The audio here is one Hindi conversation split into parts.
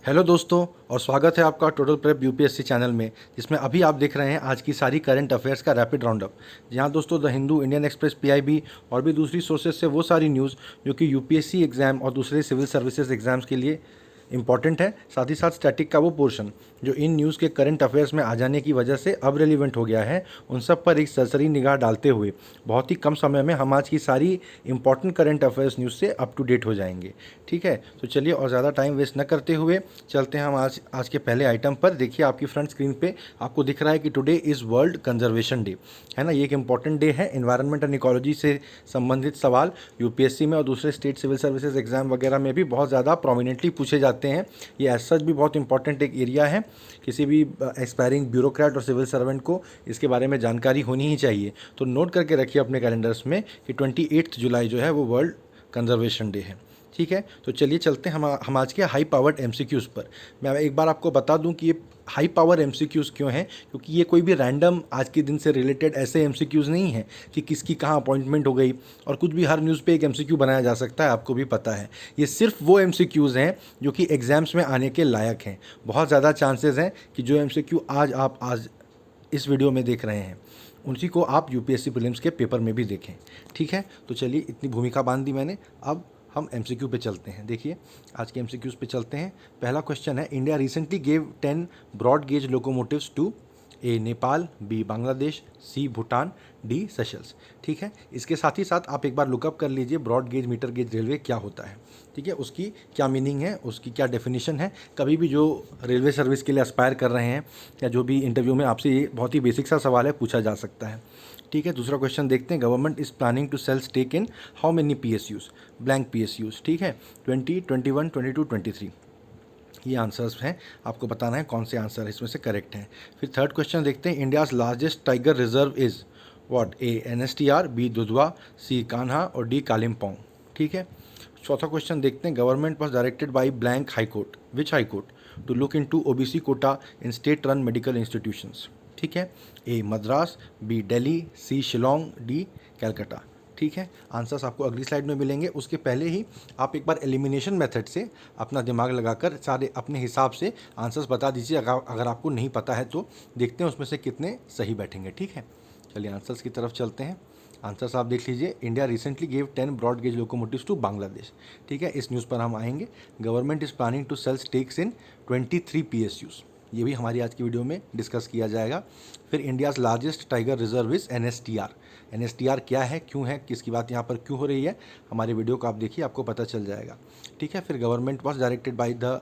हेलो दोस्तों, और स्वागत है आपका टोटल प्रेप यूपीएससी चैनल में, जिसमें अभी आप देख रहे हैं आज की सारी करंट अफेयर्स का रैपिड राउंडअप। जहां दोस्तों the Hindu, Indian express, PIB और भी दूसरी सोर्सेज से वो सारी न्यूज़ जो कि यूपीएससी एग्ज़ाम और दूसरे सिविल सर्विसेज एग्ज़ाम्स के लिए इंपॉर्टेंट है, साथ ही साथ स्टैटिक का वो पोर्शन जो इन न्यूज़ के करंट अफेयर्स में आ जाने की वजह से अब रेलिवेंट हो गया है, उन सब पर एक सरसरी निगाह डालते हुए बहुत ही कम समय में हम आज की सारी इंपॉर्टेंट करंट अफेयर्स न्यूज़ से अप टू डेट हो जाएंगे। ठीक है, तो चलिए और ज़्यादा टाइम वेस्ट न करते हुए चलते हैं हम आज के पहले आइटम पर। देखिए आपकी फ्रंट स्क्रीन पे आपको दिख रहा है कि today is world conservation day, है ना। ये एक इंपॉर्टेंट डे है। एनवायरनमेंट एंड इकोलॉजी से संबंधित सवाल यूपीएससी में और दूसरे स्टेट सिविल सर्विसेज एग्जाम वगैरह में भी बहुत ज़्यादा प्रोमिनेंटली पूछे जाते हैं। ये एज सच भी बहुत इंपॉर्टेंट एक एरिया है। किसी भी एक्सपायरिंग ब्यूरोक्रेट और सिविल सर्वेंट को इसके बारे में जानकारी होनी ही चाहिए। तो नोट करके रखिए अपने कैलेंडर्स में कि 28 जुलाई जो है वो वर्ल्ड कंजर्वेशन डे है। ठीक है, तो चलिए चलते हैं हम आज के हाई पावर्ड एमसीक्यूज़ पर। मैं एक बार आपको बता दूं कि ये हाई पावर एमसीक्यूज़ क्यों हैं, क्योंकि ये कोई भी रैंडम आज के दिन से रिलेटेड ऐसे एमसीक्यूज़ नहीं हैं कि किसकी कहाँ अपॉइंटमेंट हो गई और कुछ भी हर न्यूज़ पे एक एमसीक्यू बनाया जा सकता है, आपको भी पता है। ये सिर्फ वो एमसीक्यूज़ हैं जो कि एग्ज़ाम्स में आने के लायक हैं। बहुत ज़्यादा चांसेस हैं कि जो एमसीक्यू आज इस वीडियो में देख रहे हैं उसी को आप यूपीएससी प्रीलिम्स के पेपर में भी देखें। ठीक है, तो चलिए इतनी भूमिका बांध दी मैंने, अब हम एमसीक्यू पे चलते हैं। देखिए आज के एमसीक्यूज़ पे चलते हैं। पहला क्वेश्चन है, India recently gave 10 broad gauge locomotives to A Nepal, B Bangladesh, C Bhutan, D Seychelles. ठीक है, इसके साथ ही साथ आप एक बार लुकअप कर लीजिए broad gauge metre gauge railway क्या होता है। ठीक है, उसकी क्या मीनिंग है, उसकी क्या डेफिनेशन है। कभी भी जो रेलवे सर्विस के लिए एस्पायर कर रहे हैं या जो भी इंटरव्यू में आपसे ये बहुत ही बेसिक सा सवाल है, पूछा जा सकता है। ठीक है, दूसरा क्वेश्चन देखते हैं, government is planning to sell stake in how many PSUs, blank PSUs. ठीक है, 20, 21, 22, 23 ये आंसर्स हैं। आपको बताना है कौन से आंसर इसमें से करेक्ट हैं। फिर थर्ड क्वेश्चन देखते हैं, India's largest tiger reserve is what, A NSTR, B Dudhwa, C Kanha और डी कालिम्पोंग। ठीक है, चौथा क्वेश्चन देखते हैं, government was directed by blank high court, which high court, to look into OBC quota in state run medical institutions. ठीक है, A Madras, B Delhi, C Shillong, D Calcutta. ठीक है, आंसर्स आपको अगली स्लाइड में मिलेंगे। उसके पहले ही आप एक बार एलिमिनेशन मेथड से अपना दिमाग लगाकर सारे अपने हिसाब से आंसर्स बता दीजिए। अगर आपको नहीं पता है तो देखते हैं उसमें से कितने सही बैठेंगे। ठीक है, चलिए आंसर्स की तरफ चलते हैं। आंसर्स आप देख लीजिए, India recently gave 10 broad gauge locomotives to Bangladesh. ठीक है, इस न्यूज़ पर हम आएंगे। Government is planning to sell stakes in 23 PSUs, ये भी हमारी आज की वीडियो में डिस्कस किया जाएगा। फिर India's largest tiger reserve is NSTR. NSTR क्या है, क्यों है, किसकी बात यहाँ पर क्यों हो रही है, हमारे वीडियो को आप देखिए, आपको पता चल जाएगा। ठीक है, फिर government was directed by the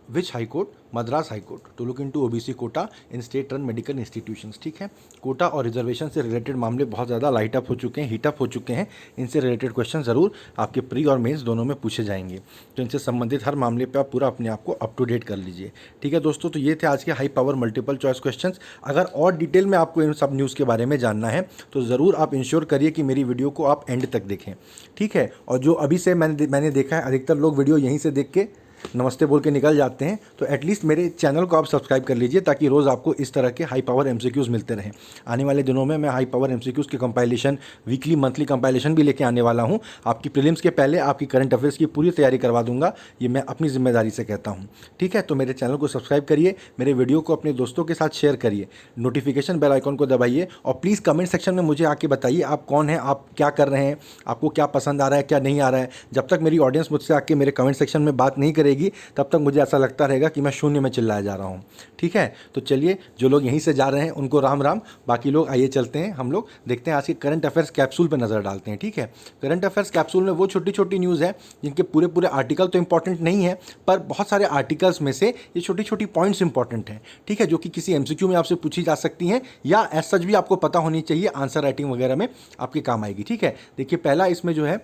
which high court, Madras high court, to look into OBC quota in state run medical institutions. ठीक है, कोटा और रिजर्वेशन से रिलेटेड मामले बहुत ज़्यादा लाइट अप हो चुके हैं, हीट अप हो चुके हैं। इनसे रिलेटेड क्वेश्चन ज़रूर आपके प्री और मेंस दोनों में पूछे जाएंगे, तो इनसे संबंधित हर मामले पे आप पूरा अपने आप को अप टू डेट कर लीजिए। ठीक है दोस्तों, तो ये थे आज के high power multiple choice questions. अगर और डिटेल में आपको इन सब न्यूज़ के बारे में जानना है तो ज़रूर आप इंश्योर करिए कि मेरी वीडियो को आप एंड तक देखें। ठीक है, और जो अभी से मैंने देखा है अधिकतर लोग वीडियो यहीं से देख के नमस्ते बोल के निकल जाते हैं, तो एटलीस्ट मेरे चैनल को आप सब्सक्राइब कर लीजिए ताकि रोज़ आपको इस तरह के हाई पावर एमसीक्यूज़ मिलते रहें। आने वाले दिनों में मैं हाई पावर एमसीक्यूज़ के कंपाइलेशन, वीकली मंथली कंपाइलेशन भी लेके आने वाला हूं। आपकी प्रीलिम्स के पहले आपकी करंट अफेयर्स की पूरी तैयारी करवा दूंगा, ये मैं अपनी जिम्मेदारी से कहता हूँ। ठीक है, तो मेरे चैनल को सब्सक्राइब करिए, मेरे वीडियो को अपने दोस्तों के साथ शेयर करिए, नोटिफिकेशन बेल आइकॉन को दबाइए और प्लीज़ कमेंट सेक्शन में मुझे आके बताइए आप कौन हैं, आप क्या कर रहे हैं, आपको क्या पसंद आ रहा है, क्या नहीं आ रहा है। जब तक मेरी ऑडियंस मुझसे आके मेरे कमेंट सेक्शन में बात नहीं करेगी तब तक मुझे ऐसा लगता रहेगा कि मैं शून्य में चिल्लाया जा रहा हूँ। ठीक है, तो चलिए जो लोग यहीं से जा रहे हैं उनको राम राम, बाकी लोग आइए चलते हैं, हम लोग देखते हैं आज के करंट अफेयर्स कैप्सूल पर नज़र डालते हैं। ठीक है, करंट अफेयर्स कैप्सूल में वो छोटी छोटी न्यूज़ है जिनके पूरे पूरे आर्टिकल तो इंपॉर्टेंट नहीं है, पर बहुत सारे आर्टिकल्स में से ये छोटी छोटी पॉइंट्स इंपॉर्टेंट हैं। ठीक है, जो कि किसी एमसीक्यू में आपसे पूछी जा सकती हैं या एज सच भी आपको पता होनी चाहिए, आंसर राइटिंग वगैरह में आपके काम आएगी। ठीक है, देखिए पहला इसमें जो है,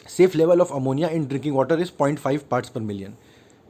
safe level of ammonia in drinking water is 0.5 parts पर मिलियन।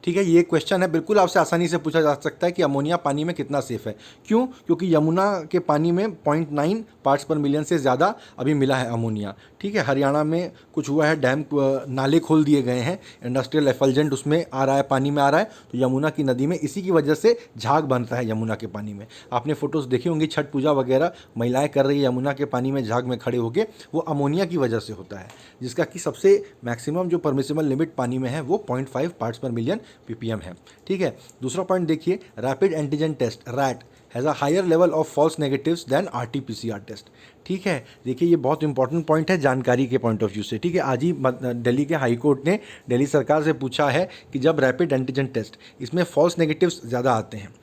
ठीक है, ये क्वेश्चन है, बिल्कुल आपसे आसानी से पूछा जा सकता है कि अमोनिया पानी में कितना सेफ है। क्यों? क्योंकि यमुना के पानी में 0.9 पार्ट्स पर मिलियन से ज़्यादा अभी मिला है अमोनिया। ठीक है, हरियाणा में कुछ हुआ है, डैम नाले खोल दिए गए हैं, इंडस्ट्रियल एफल्जेंट उसमें आ रहा है, पानी में आ रहा है, तो यमुना की नदी में इसी की वजह से झाग बनता है यमुना के पानी में। आपने फोटोज़ देखी होंगी, छठ पूजा वगैरह महिलाएं कर रही है यमुना के पानी में झाग में खड़े होकर, वो अमोनिया की वजह से होता है, जिसका कि सबसे मैक्सिमम जो परमिसिबल लिमिट पानी में है वो 0.5 पार्ट्स पर मिलियन ppm है। ठीक है, दूसरा पॉइंट देखिए, rapid antigen test RAT has a higher level of false negatives than RT-PCR test. ठीक है, देखिए ये बहुत इंपॉर्टेंट पॉइंट है जानकारी के पॉइंट ऑफ व्यू से। ठीक है, आज ही दिल्ली के हाई कोर्ट ने दिल्ली सरकार से पूछा है कि जब रैपिड एंटीजन टेस्ट इसमें फॉल्स नेगेटिव्स ज़्यादा आते हैं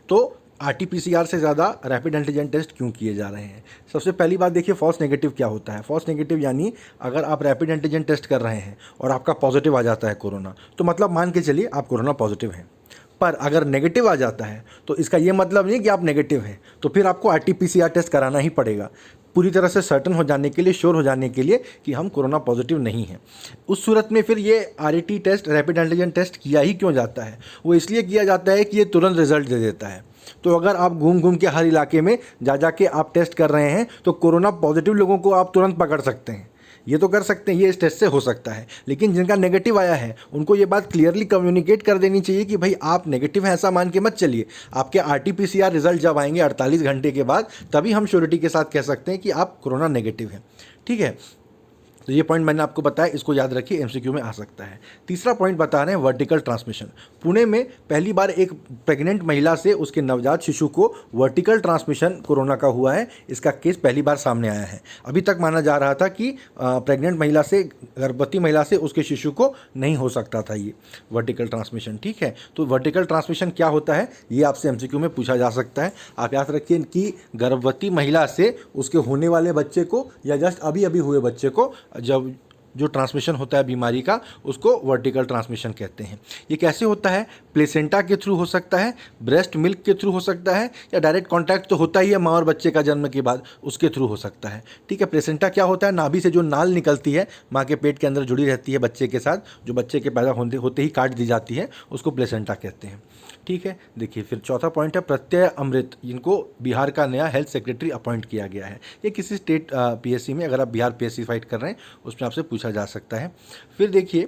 तो RT-PCR से ज़्यादा रैपिड एंटीजन टेस्ट क्यों किए जा रहे हैं। सबसे पहली बात देखिए, फॉल्स नेगेटिव क्या होता है। फॉल्स नेगेटिव यानी अगर आप रैपिड एंटीजन टेस्ट कर रहे हैं और आपका पॉजिटिव आ जाता है कोरोना, तो मतलब मान के चलिए आप कोरोना पॉजिटिव हैं। पर अगर नेगेटिव आ जाता है तो इसका ये मतलब नहीं कि आप नेगेटिव हैं, तो फिर आपको RT-PCR टेस्ट कराना ही पड़ेगा, पूरी तरह से सर्टन हो जाने के लिए, श्योर हो जाने के लिए कि हम कोरोना पॉजिटिव नहीं हैं। उस सूरत में फिर ये RT test, rapid antigen test किया ही क्यों जाता है? वो इसलिए किया जाता है कि ये तुरंत रिजल्ट दे देता है। तो अगर आप घूम घूम के हर इलाके में जा के आप टेस्ट कर रहे हैं तो कोरोना पॉजिटिव लोगों को आप तुरंत पकड़ सकते हैं, ये तो कर सकते हैं, ये इस टेस्ट से हो सकता है। लेकिन जिनका नेगेटिव आया है उनको ये बात क्लियरली कम्युनिकेट कर देनी चाहिए कि भाई आप नेगेटिव हैं ऐसा मान के मत चलिए, आपके RT-PCR रिजल्ट जब आएंगे 48 घंटे के बाद, तभी हम श्योरिटी के साथ कह सकते हैं कि आप कोरोना नेगेटिव हैं। ठीक है, तो ये पॉइंट मैंने आपको बताया, इसको याद रखिए, MCQ में आ सकता है। तीसरा पॉइंट बता रहे हैं वर्टिकल ट्रांसमिशन। पुणे में पहली बार एक प्रेग्नेंट महिला से उसके नवजात शिशु को वर्टिकल ट्रांसमिशन कोरोना का हुआ है। इसका केस पहली बार सामने आया है। अभी तक माना जा रहा था कि प्रेग्नेंट महिला से, गर्भवती महिला से उसके शिशु को नहीं हो सकता था ये वर्टिकल ट्रांसमिशन। ठीक है, तो वर्टिकल ट्रांसमिशन क्या होता है ये आपसे MCQ में पूछा जा सकता है। आप याद रखिए कि गर्भवती महिला से उसके होने वाले बच्चे को या जस्ट अभी अभी हुए बच्चे को जब जो ट्रांसमिशन होता है बीमारी का, उसको वर्टिकल ट्रांसमिशन कहते हैं। ये कैसे होता है? प्लेसेंटा के थ्रू हो सकता है, ब्रेस्ट मिल्क के थ्रू हो सकता है, या डायरेक्ट कांटेक्ट तो होता ही है माँ और बच्चे का जन्म के बाद, उसके थ्रू हो सकता है। ठीक है, प्लेसेंटा क्या होता है? नाभि से जो नाल निकलती है, माँ के पेट के अंदर जुड़ी रहती है बच्चे के साथ, जो बच्चे के पैदा होते ही काट दी जाती है, उसको प्लेसेंटा कहते हैं। ठीक है, देखिए फिर चौथा पॉइंट है प्रत्यय अमृत, जिनको बिहार का नया हेल्थ सेक्रेटरी अपॉइंट किया गया है। ये किसी स्टेट PSC में, अगर आप बिहार PSC फाइट कर रहे हैं उसमें आपसे पूछा जा सकता है। फिर देखिए,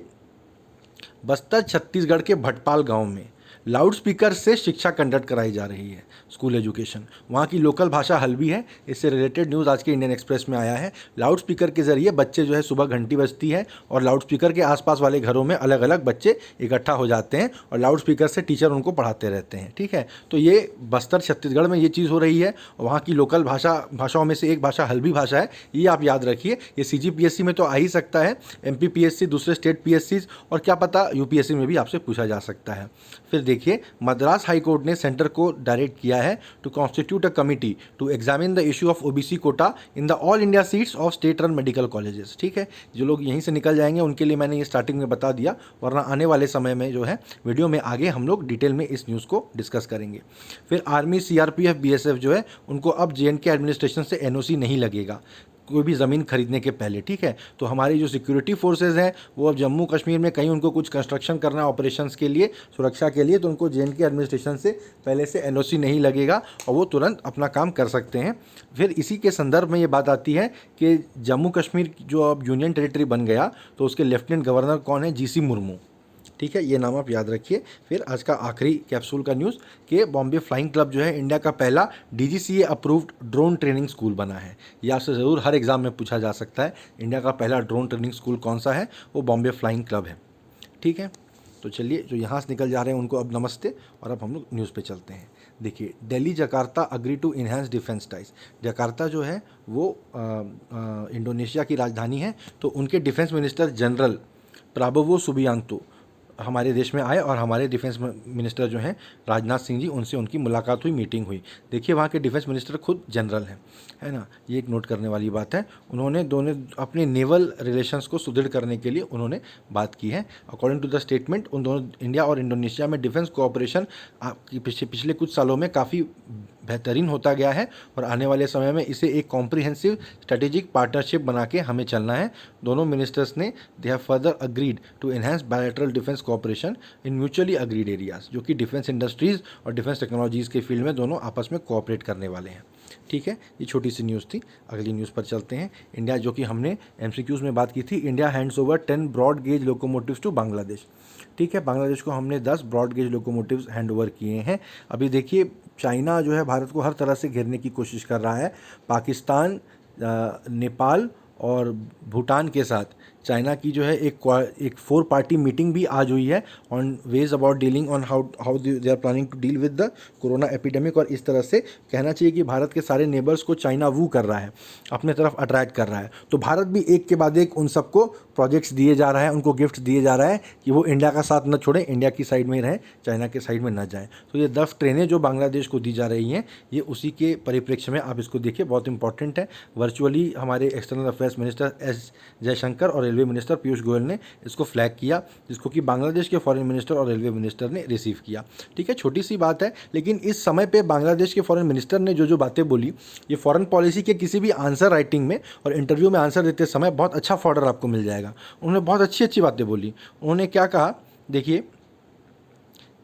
बस्तर छत्तीसगढ़ के भटपाल गांव में लाउड स्पीकर से शिक्षा कंडक्ट कराई जा रही है, स्कूल एजुकेशन। वहाँ की लोकल भाषा हल्बी है। इससे रिलेटेड न्यूज़ आज के इंडियन एक्सप्रेस में आया है। लाउड स्पीकर के ज़रिए बच्चे जो है, सुबह घंटी बजती है और लाउड स्पीकर के आसपास वाले घरों में अलग अलग बच्चे इकट्ठा हो जाते हैं और लाउड स्पीकर से टीचर उनको पढ़ाते रहते हैं। ठीक है, तो ये बस्तर छत्तीसगढ़ में ये चीज़ हो रही है। वहाँ की लोकल भाषाओं में से एक भाषा हल्बी भाषा है, ये आप याद रखिए। ये CGPSC में तो आ ही सकता है, MP PSC, दूसरे स्टेट PSCs, और क्या पता UPSC में भी आपसे पूछा जा सकता है। फिर देखिए, मद्रास हाई कोर्ट ने सेंटर को डायरेक्ट किया है to constitute a committee to examine the issue of OBC quota in the all India seats of state run medical colleges. ठीक है, जो लोग यहीं से निकल जाएंगे उनके लिए मैंने ये स्टार्टिंग में बता दिया, वरना आने वाले समय में जो है वीडियो में आगे हम लोग डिटेल में इस न्यूज़ को डिस्कस करेंगे। फिर आर्मी, CRPF, BSF जो है उनको अब JNK एडमिनिस्ट्रेशन से NOC नहीं लगेगा कोई भी ज़मीन खरीदने के पहले। ठीक है, तो हमारी जो सिक्योरिटी फोर्सेज हैं वो अब जम्मू कश्मीर में कहीं उनको कुछ कंस्ट्रक्शन करना है ऑपरेशंस के लिए, सुरक्षा के लिए, तो उनको JNK एडमिनिस्ट्रेशन से पहले से NOC नहीं लगेगा और वो तुरंत अपना काम कर सकते हैं। फिर इसी के संदर्भ में ये बात आती है कि जम्मू कश्मीर जो अब यूनियन टेरिटरी बन गया तो उसके लेफ्टिनेंट गवर्नर कौन है? GC मुर्मू। ठीक है, ये नाम आप याद रखिए। फिर आज का आखिरी कैप्सूल का न्यूज़ कि बॉम्बे फ्लाइंग क्लब जो है इंडिया का पहला DGCA approved drone training school बना है। ये आपसे ज़रूर हर एग्ज़ाम में पूछा जा सकता है, इंडिया का पहला ड्रोन ट्रेनिंग स्कूल कौन सा है? वो बॉम्बे फ्लाइंग क्लब है। ठीक है, तो चलिए, जो यहाँ से निकल जा रहे हैं उनको अब नमस्ते, और अब हम लोग न्यूज़ पे चलते हैं। देखिए, Delhi Jakarta agree to enhance defence ties. Jakarta जो है वो इंडोनेशिया की राजधानी है, तो उनके defence minister general Prabowo Subianto हमारे देश में आए और हमारे डिफेंस मिनिस्टर जो हैं राजनाथ सिंह जी, उनसे उनकी मुलाकात हुई, मीटिंग हुई। देखिए, वहाँ के डिफेंस मिनिस्टर खुद जनरल हैं, है ना, ये एक नोट करने वाली बात है। उन्होंने दोनों अपने नेवल रिलेशंस को सुदृढ़ करने के लिए उन्होंने बात की है। अकॉर्डिंग टू द स्टेटमेंट, उन दोनों इंडिया और इंडोनेशिया में डिफेंस कोऑपरेशन पिछले कुछ सालों में काफ़ी बेहतरीन होता गया है और आने वाले समय में इसे एक कॉम्प्रिहेंसिव स्ट्रेटेजिक पार्टनरशिप बना के हमें चलना है। दोनों मिनिस्टर्स ने they have further agreed to enhance bilateral defence cooperation in mutually agreed areas, जो कि डिफेंस इंडस्ट्रीज़ और डिफेंस टेक्नोलॉजीज़ के फील्ड में दोनों आपस में कोऑपरेट करने वाले हैं। ठीक है, ये छोटी सी न्यूज़ थी। अगली न्यूज़ पर चलते हैं। इंडिया, जो कि हमने MCQs में बात की थी, India hands over 10 broad gauge locomotives to Bangladesh. ठीक है, बांग्लादेश को हमने 10 broad gauge locomotives hand over किए हैं। अभी देखिए, चाइना जो है भारत को हर तरह से घेरने की कोशिश कर रहा है। पाकिस्तान, नेपाल और भूटान के साथ चाइना की जो है एक 4 पार्टी मीटिंग भी आज हुई है on ways about dealing on how they are planning to deal with the corona epidemic. और इस तरह से कहना चाहिए कि भारत के सारे नेबर्स को चाइना वू कर रहा है, अपने तरफ अट्रैक्ट कर रहा है। तो भारत भी एक के बाद एक उन सबको प्रोजेक्ट्स दिए जा रहा है, उनको गिफ्ट दिए जा रहा है कि वो इंडिया का साथ न छोड़ें, इंडिया की साइड में ही रहें, चाइना के साइड में न जाएं। तो ये 10 ट्रेनें जो बांग्लादेश को दी जा रही हैं, ये उसी के परिप्रेक्ष्य में आप इसको देखिए, बहुत इंपॉर्टेंट है। वर्चुअली हमारे external affairs minister S Jaishankar और रेलवे मिनिस्टर पीयूष गोयल ने इसको फ्लैग किया, जिसको कि बांग्लादेश के फॉरेन मिनिस्टर और रेलवे मिनिस्टर ने रिसीव किया। ठीक है, छोटी सी बात है, लेकिन इस समय पे बांग्लादेश के फॉरेन मिनिस्टर ने जो बातें बोली, ये फॉरेन पॉलिसी के किसी भी आंसर राइटिंग में और इंटरव्यू में आंसर देते समय बहुत अच्छा फॉर्डर आपको मिल जाएगा। उन्होंने बहुत अच्छी अच्छी बातें बोली। उन्होंने क्या कहा, देखिए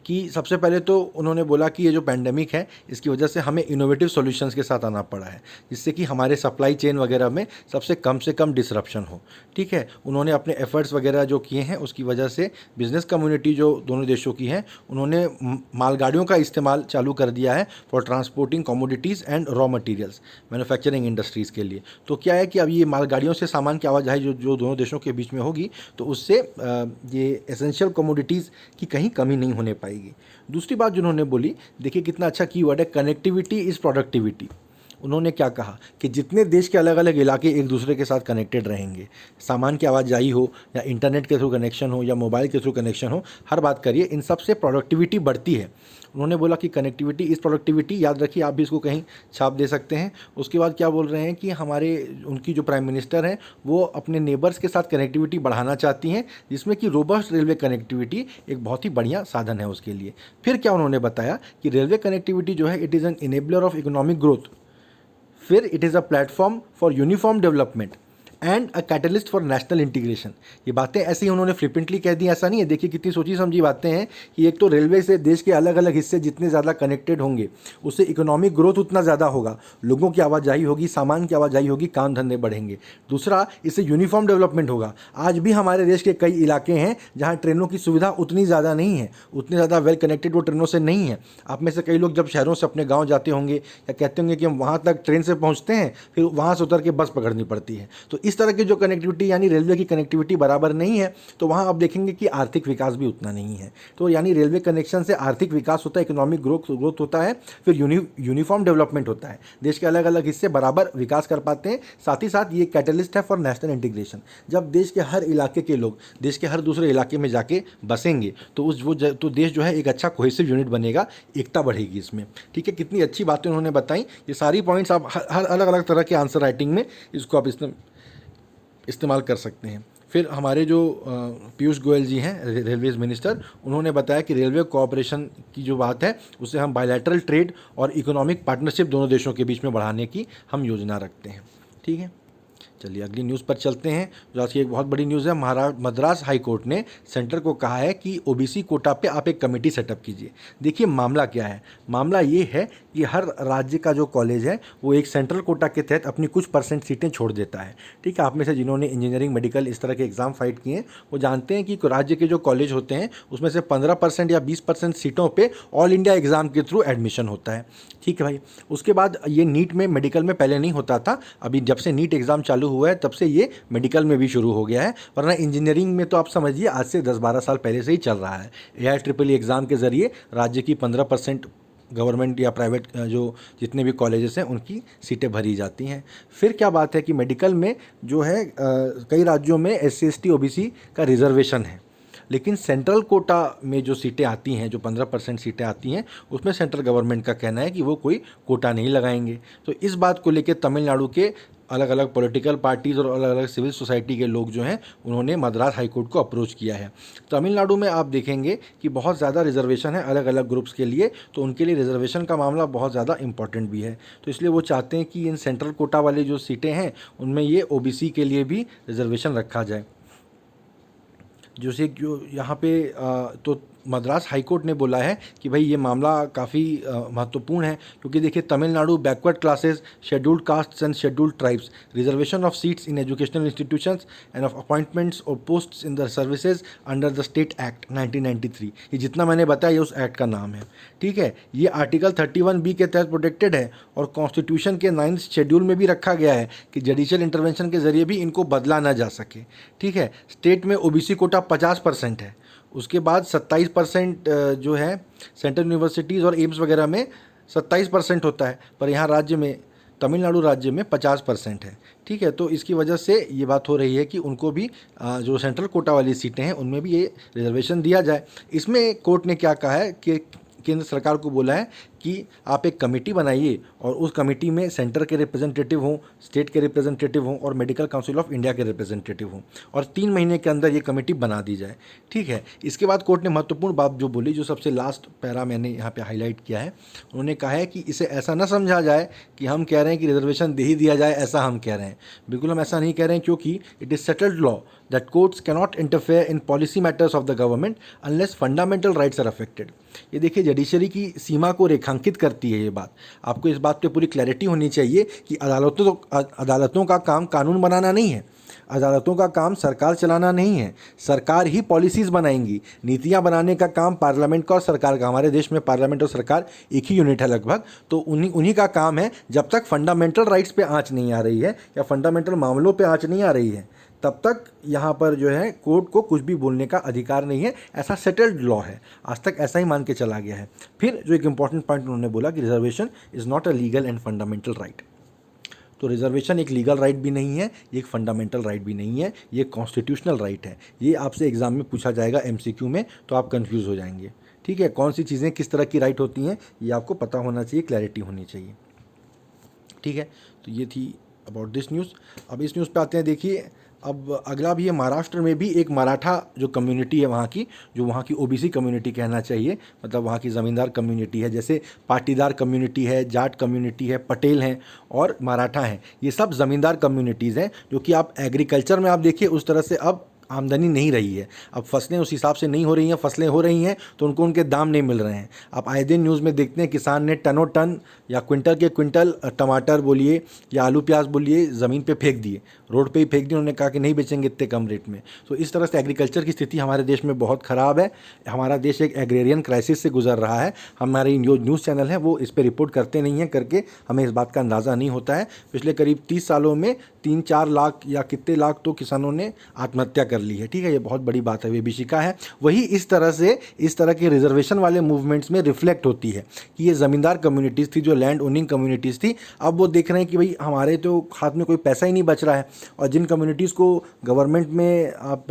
कि सबसे पहले तो उन्होंने बोला कि ये जो पैंडेमिक है, इसकी वजह से हमें इनोवेटिव सॉल्यूशंस के साथ आना पड़ा है, जिससे कि हमारे सप्लाई चेन वगैरह में सबसे कम डिसरप्शन हो। ठीक है, उन्होंने अपने एफर्ट्स वगैरह जो किए हैं, उसकी वजह से बिज़नेस कम्युनिटी जो दोनों देशों की है, उन्होंने मालगाड़ियों का इस्तेमाल चालू कर दिया है for transporting commodities and raw materials manufacturing industries के लिए। तो क्या है कि अब ये मालगाड़ियों से सामान की आवाजाही जो दोनों देशों के बीच में होगी, तो उससे ये एसेंशियल कमोडिटीज़ की कहीं कमी नहीं होने पाएगी। दूसरी बात जिन्होंने बोली, देखिए कितना अच्छा कीवर्ड है, कनेक्टिविटी इज़ प्रोडक्टिविटी। उन्होंने क्या कहा कि जितने देश के अलग अलग इलाके एक दूसरे के साथ कनेक्टेड रहेंगे, सामान की आवाजाही हो या इंटरनेट के थ्रू कनेक्शन हो या मोबाइल के थ्रू कनेक्शन हो, हर बात करिए, इन सब से प्रोडक्टिविटी बढ़ती है। उन्होंने बोला कि कनेक्टिविटी इज़ प्रोडक्टिविटी, याद रखिए, आप भी इसको कहीं छाप दे सकते हैं। उसके बाद क्या बोल रहे हैं कि उनकी जो प्राइम मिनिस्टर हैं, वो अपने नेबर्स के साथ कनेक्टिविटी बढ़ाना चाहती हैं, जिसमें कि रोबस्ट रेलवे कनेक्टिविटी एक बहुत ही बढ़िया साधन है उसके लिए। फिर क्या उन्होंने बताया कि रेलवे कनेक्टिविटी जो है, it is an enabler of economic growth, फिर it is a platform for uniform development and a catalyst for national integration. ये बातें ऐसे ही उन्होंने फ्लिपेंटली कह दी, ऐसा नहीं है। देखिए कितनी सोची समझी बातें हैं कि एक तो रेलवे से देश के अलग अलग हिस्से जितने ज़्यादा कनेक्टेड होंगे, उससे इकोनॉमिक ग्रोथ उतना ज़्यादा होगा, लोगों की आवाजाही होगी, सामान की आवाजाही होगी, काम धंधे बढ़ेंगे। दूसरा, इससे यूनिफॉर्म डेवलपमेंट होगा। आज भी हमारे देश के कई इलाके हैं जहाँ ट्रेनों की सुविधा उतनी ज़्यादा नहीं है, उतनी ज़्यादा वेल कनेक्टेड वो ट्रेनों से नहीं है। आप में से कई लोग जब शहरों से अपने गाँव जाते होंगे या कहते होंगे कि हम वहाँ तक ट्रेन से पहुँचते हैं, फिर वहाँ से उतर के बस पकड़नी पड़ती है। तो इस तरह की जो कनेक्टिविटी यानी रेलवे की कनेक्टिविटी बराबर नहीं है, तो वहाँ आप देखेंगे कि आर्थिक विकास भी उतना नहीं है। तो यानी रेलवे कनेक्शन से आर्थिक विकास होता है, इकोनॉमिक ग्रोथ होता है, फिर यूनिफॉर्म डेवलपमेंट होता है, देश के अलग अलग हिस्से बराबर विकास कर पाते हैं। साथ ही साथ ये कैटलिस्ट है फॉर नेशनल इंटीग्रेशन। जब देश के हर इलाके के लोग देश के हर दूसरे इलाके में जाके बसेंगे, तो तो देश जो है एक अच्छा कोहेसिव यूनिट बनेगा, एकता बढ़ेगी इसमें। ठीक है, कितनी अच्छी बातें उन्होंने बताई। ये सारी पॉइंट्स आप हर अलग अलग तरह के आंसर राइटिंग में इसको आप इस्तेमाल कर सकते हैं। फिर हमारे जो पीयूष गोयल जी हैं, रेलवेज मिनिस्टर, उन्होंने बताया कि रेलवे कोऑपरेशन की जो बात है, उसे हम बायलैटरल ट्रेड और इकोनॉमिक पार्टनरशिप दोनों देशों के बीच में बढ़ाने की हम योजना रखते हैं। ठीक है, चलिए अगली न्यूज़ पर चलते हैं, जो आज की एक बहुत बड़ी न्यूज़ है। मद्रास हाई कोर्ट ने सेंटर को कहा है कि ओबीसी कोटा पे आप एक कमेटी सेटअप कीजिए। देखिए मामला क्या है, मामला ये है कि हर राज्य का जो कॉलेज है, वो एक सेंट्रल कोटा के तहत अपनी कुछ % सीटें छोड़ देता है। ठीक है, आप में से जिन्होंने इंजीनियरिंग, मेडिकल इस तरह के एग्ज़ाम फाइट किए हैं, वो जानते हैं कि राज्य के जो कॉलेज होते हैं, उसमें से 15% या 20% सीटों पर ऑल इंडिया एग्ज़ाम के थ्रू एडमिशन होता है। ठीक है भाई, उसके बाद ये नीट में, मेडिकल में पहले नहीं होता था, अभी जब से नीट एग्ज़ाम चालू हुआ है तब से ये मेडिकल में भी शुरू हो गया है, वरना इंजीनियरिंग में तो आप समझिए आज से 10-12 साल पहले से ही चल रहा है। AIEEE एग्ज़ाम के ज़रिए राज्य की 15% गवर्नमेंट या प्राइवेट जो जितने भी कॉलेजेस हैं उनकी सीटें भरी जाती हैं। फिर क्या बात है कि मेडिकल में जो है कई राज्यों में SC ST OBC का रिजर्वेशन है, लेकिन सेंट्रल कोटा में जो सीटें आती हैं, जो 15% सीटें आती हैं, उसमें सेंट्रल गवर्नमेंट का कहना है कि वो कोई कोटा नहीं लगाएंगे। तो इस बात को लेकर तमिलनाडु के अलग अलग पॉलिटिकल पार्टीज़ और अलग अलग सिविल सोसाइटी के लोग जो हैं, उन्होंने मद्रास हाई कोर्ट को अप्रोच किया है। तमिलनाडु में आप देखेंगे कि बहुत ज़्यादा रिजर्वेशन है अलग अलग ग्रुप्स के लिए, तो उनके लिए रिजर्वेशन का मामला बहुत ज़्यादा इंपॉर्टेंट भी है। तो इसलिए वो चाहते हैं कि इन सेंट्रल कोटा वाले जो सीटें हैं, उनमें ये OBC के लिए भी रिजर्वेशन रखा जाए। जैसे जो यहाँ पे तो मद्रास हाई कोर्ट ने बोला है कि भाई ये मामला काफ़ी महत्वपूर्ण है, क्योंकि देखिए Tamil Nadu backward classes, scheduled castes and scheduled tribes, reservation of seats in educational institutions and of appointments और posts in the services under the state act 1993। ये जितना मैंने बताया ये उस एक्ट का नाम है, ठीक है। ये आर्टिकल 31B के तहत प्रोटेक्टेड है और कॉन्स्टिट्यूशन के 9th शेड्यूल में भी रखा गया है कि जुडिशियल इंटरवेंशन के जरिए भी इनको बदला ना जा सके, ठीक है। स्टेट में ओबीसी कोटा 50% है, उसके बाद 27% जो है सेंट्रल यूनिवर्सिटीज़ और एम्स वगैरह में 27% होता है, पर यहाँ राज्य में, तमिलनाडु राज्य में 50% है, ठीक है। तो इसकी वजह से ये बात हो रही है कि उनको भी जो सेंट्रल कोटा वाली सीटें हैं उनमें भी ये रिजर्वेशन दिया जाए। इसमें कोर्ट ने क्या कहा है कि केंद्र सरकार को बोला है कि आप एक कमेटी बनाइए और उस कमेटी में सेंटर के रिप्रेजेंटेटिव हों, स्टेट के रिप्रेजेंटेटिव हों और मेडिकल काउंसिल ऑफ इंडिया के रिप्रेजेंटेटिव हों, और 3 महीने के अंदर ये कमेटी बना दी जाए, ठीक है। इसके बाद कोर्ट ने महत्वपूर्ण बात जो बोली, जो सबसे लास्ट पैरा मैंने यहाँ पे हाईलाइट किया है, उन्होंने कहा है कि इसे ऐसा ना समझा जाए कि हम कह रहे हैं कि रिजर्वेशन दे ही दिया जाए, ऐसा हम कह रहे हैं। बिल्कुल हम ऐसा नहीं कह रहे हैं, क्योंकि it is settled law that courts cannot interfere in policy matters of the government unless fundamental rights are affected. ये देखिए जुडिशरी की सीमा को रेखांकित करती है ये बात। आपको इस बात पे पूरी क्लैरिटी होनी चाहिए कि अदालतों का काम कानून बनाना नहीं है, अदालतों का काम सरकार चलाना नहीं है, सरकार ही पॉलिसीज़ बनाएंगी। नीतियां बनाने का काम पार्लियामेंट का और सरकार का, हमारे देश में पार्लियामेंट और सरकार एक ही यूनिट है लगभग, तो उन्हीं का काम है। जब तक फंडामेंटल राइट्स पे आंच नहीं आ रही है या फंडामेंटल मामलों पे आंच नहीं आ रही है, तब तक यहाँ पर जो है कोर्ट को कुछ भी बोलने का अधिकार नहीं है। ऐसा सेटल्ड लॉ है, आज तक ऐसा ही मान के चला गया है। फिर जो एक इंपॉर्टेंट पॉइंट उन्होंने बोला कि reservation is not a legal and fundamental right. तो रिजर्वेशन एक लीगल राइट भी नहीं है, ये एक फंडामेंटल राइट भी नहीं है, ये कॉन्स्टिट्यूशनल राइट है। ये आपसे एग्जाम में पूछा जाएगा MCQ में, तो आप कंफ्यूज हो जाएंगे, ठीक है। कौन सी चीज़ें किस तरह की राइट होती हैं ये आपको पता होना चाहिए, क्लैरिटी होनी चाहिए, ठीक है। तो ये थी अबाउट दिस न्यूज़। अब इस न्यूज़ पे आते हैं। देखिए अब अगला भी है, महाराष्ट्र में भी एक मराठा जो कम्युनिटी है वहाँ की, जो वहाँ की OBC कम्युनिटी कहना चाहिए, मतलब वहाँ की ज़मींदार कम्युनिटी है, जैसे पाटीदार कम्युनिटी है, जाट कम्युनिटी है, पटेल हैं और मराठा हैं। ये सब ज़मींदार कम्युनिटीज़ हैं, जो कि आप एग्रीकल्चर में आप देखिए उस तरह से अब आमदनी नहीं रही है। अब फसलें उस हिसाब से नहीं हो रही हैं, फसलें हो रही हैं तो उनको उनके दाम नहीं मिल रहे हैं। आप आए दिन न्यूज़ में देखते हैं किसान ने टनों टन या क्विंटल के क्विंटल टमाटर बोलिए या आलू प्याज बोलिए ज़मीन पे फेंक दिए, रोड पे ही फेंक दिए। उन्होंने कहा कि नहीं बेचेंगे इतने कम रेट में। तो इस तरह से एग्रीकल्चर की स्थिति हमारे देश में बहुत ख़राब है। हमारा देश एक एग्रेरियन क्राइसिस से गुजर रहा है। हमारे जो न्यूज़ चैनल है वो इस पर रिपोर्ट करते नहीं हैं, करके हमें इस बात का अंदाज़ा नहीं होता है। पिछले करीब 30 सालों में 3-4 लाख या कितने लाख तो किसानों ने आत्महत्या कर ली है, ठीक है। ये बहुत बड़ी बात है, विभीषिका है। वही इस तरह से इस तरह के रिजर्वेशन वाले मूवमेंट्स में रिफ्लेक्ट होती है कि ये ज़मींदार कम्युनिटीज़ थी, जो लैंड ओनिंग कम्युनिटीज़ थी, अब वो देख रहे हैं कि भाई हमारे तो हाथ में कोई पैसा ही नहीं बच रहा है। और जिन कम्युनिटीज़ को गवर्नमेंट में आप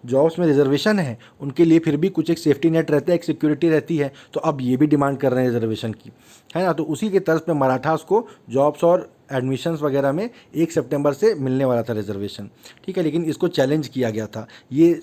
जॉब्स में रिजर्वेशन है, उनके लिए फिर भी कुछ एक सेफ्टी नेट रहता है, एक सिक्योरिटी रहती है, तो अब ये भी डिमांड कर रहे हैं रिजर्वेशन की, है ना। तो उसी के तर्ज पे मराठास को जॉब्स और एडमिशन्स वगैरह में 1 सितंबर से मिलने वाला था रिजर्वेशन, ठीक है। लेकिन इसको चैलेंज किया गया था। ये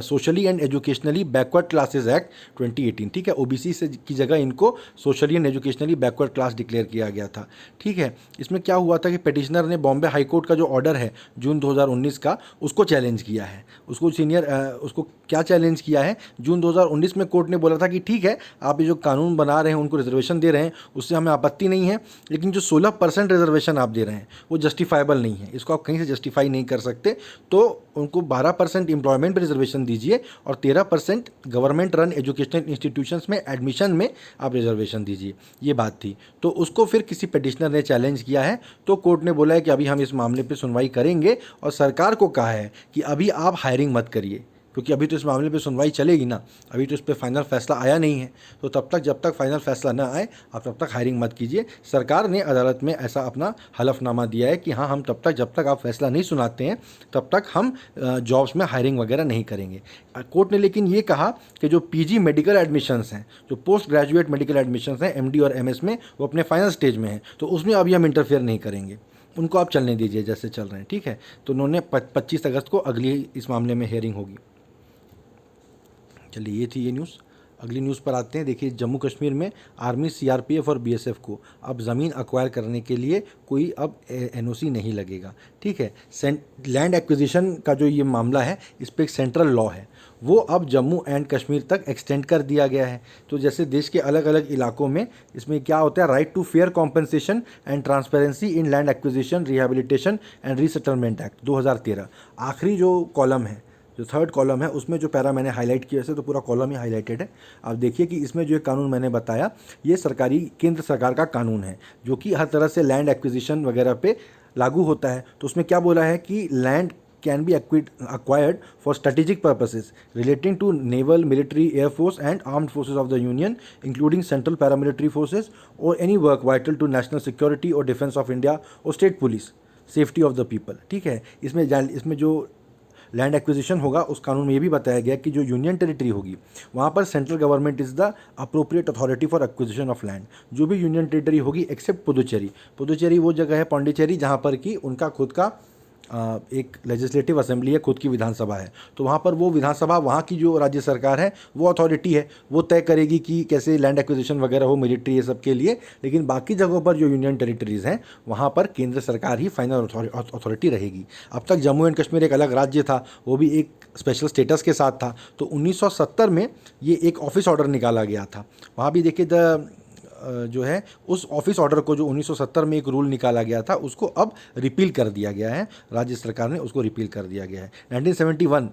socially and educationally backward classes act 2018, ठीक है। OBC से की जगह इनको socially and educationally backward class declare किया गया था, ठीक है। इसमें क्या हुआ था कि पिटिशनर ने बॉम्बे हाई कोर्ट का जो ऑर्डर है जून 2019 का, उसको चैलेंज किया है। उसको क्या चैलेंज किया है, जून 2019 में कोर्ट ने बोला था कि ठीक है, आप ये जो कानून बना रहे हैं, उनको रिजर्वेशन दे रहे हैं, उससे हमें आपत्ति नहीं है, लेकिन जो 16% रिजर्वेशन आप दे रहे हैं वो जस्टिफाइबल नहीं है, इसको आप कहीं से जस्टिफाई नहीं कर सकते। तो उनको 12% एम्प्लॉयमेंट पर रिजर्वेशन दीजिए और 13% गवर्नमेंट रन एजुकेशनल इंस्टीट्यूशंस में एडमिशन में आप रिजर्वेशन दीजिए, ये बात थी। तो उसको फिर किसी पिटिशनर ने चैलेंज किया है, तो कोर्ट ने बोला है कि अभी हम इस मामले पर सुनवाई करेंगे और सरकार को कहा है कि अभी आप हायरिंग मत करिए, क्योंकि अभी तो इस मामले पे सुनवाई चलेगी ना, अभी तो इस पर फाइनल फैसला आया नहीं है। तो तब तक, जब तक फाइनल फैसला ना आए, आप तब तक हायरिंग मत कीजिए। सरकार ने अदालत में ऐसा अपना हलफनामा दिया है कि हाँ, हम तब तक, जब तक आप फैसला नहीं सुनाते हैं, तब तक हम जॉब्स में हायरिंग वगैरह नहीं करेंगे। कोर्ट ने लेकिन ये कहा कि जो PG मेडिकल एडमिशन्स हैं, जो पोस्ट ग्रेजुएट मेडिकल एडमिशन्स हैं MD और MS में, वो अपने फाइनल स्टेज में हैं, तो उसमें अभी हम इंटरफेयर नहीं करेंगे, उनको आप चलने दीजिए जैसे चल रहे हैं, ठीक है। तो उन्होंने 25 अगस्त को अगली इस मामले में हियरिंग होगी। चलिए, ये थी ये न्यूज़। अगली न्यूज़ पर आते हैं। देखिए, जम्मू कश्मीर में आर्मी, सीआरपीएफ और बीएसएफ को अब ज़मीन अक्वायर करने के लिए कोई अब एनओसी नहीं लगेगा। ठीक है, लैंड एक्विजिशन का जो ये मामला है, इस पर एक सेंट्रल लॉ है, वो अब जम्मू एंड कश्मीर तक एक्सटेंड कर दिया गया है। तो जैसे देश के अलग अलग इलाकों में इसमें क्या होता है, right to fair compensation and transparency in land acquisition, rehabilitation and resettlement act 2013। आखिरी जो कॉलम है, जो थर्ड कॉलम है, उसमें जो पैरा मैंने हाईलाइट किया, वैसे तो पूरा कॉलम ही हाईलाइटेड है। आप देखिए कि इसमें जो एक कानून मैंने बताया, ये सरकारी केंद्र सरकार का कानून है, जो कि हर तरह से लैंड एक्विजिशन वगैरह पे लागू होता है। तो उसमें क्या बोला है कि land can be acquired for strategic purposes relating to naval, military, air force and armed forces of the union, including central paramilitary forces or any work vital to national security or defense of India or state police, safety of the people। ठीक है, इसमें जो लैंड एक्विजिशन होगा, उस कानून में ये भी बताया गया कि जो यूनियन टेरिटरी होगी, वहाँ पर central government is the appropriate authority for acquisition of land. जो भी यूनियन टेरिटरी होगी एक्सेप्ट पुदुचेरी। पुदुचेरी वो जगह है, पौंडीचेरी, जहाँ पर कि उनका खुद का एक लेजिस्लेटिव असेंबली है, खुद की विधानसभा है। तो वहाँ पर वो विधानसभा, वहाँ की जो राज्य सरकार है, वो अथॉरिटी है, वो तय करेगी कि कैसे लैंड एक्विजिशन वगैरह हो, मिलिट्री, ये सब के लिए। लेकिन बाकी जगहों पर जो यूनियन टेरिटरीज़ हैं, वहाँ पर केंद्र सरकार ही फाइनल अथॉरिटी रहेगी। अब तक जम्मू एंड कश्मीर एक अलग राज्य था, वो भी एक स्पेशल स्टेटस के साथ था। तो 1970 में ये एक ऑफिस ऑर्डर निकाला गया था। वहाँ भी देखिए जो है, उस ऑफिस ऑर्डर को जो 1970 में एक रूल निकाला गया था, उसको अब रिपील कर दिया गया है, राज्य सरकार ने उसको रिपील कर दिया गया है। 1971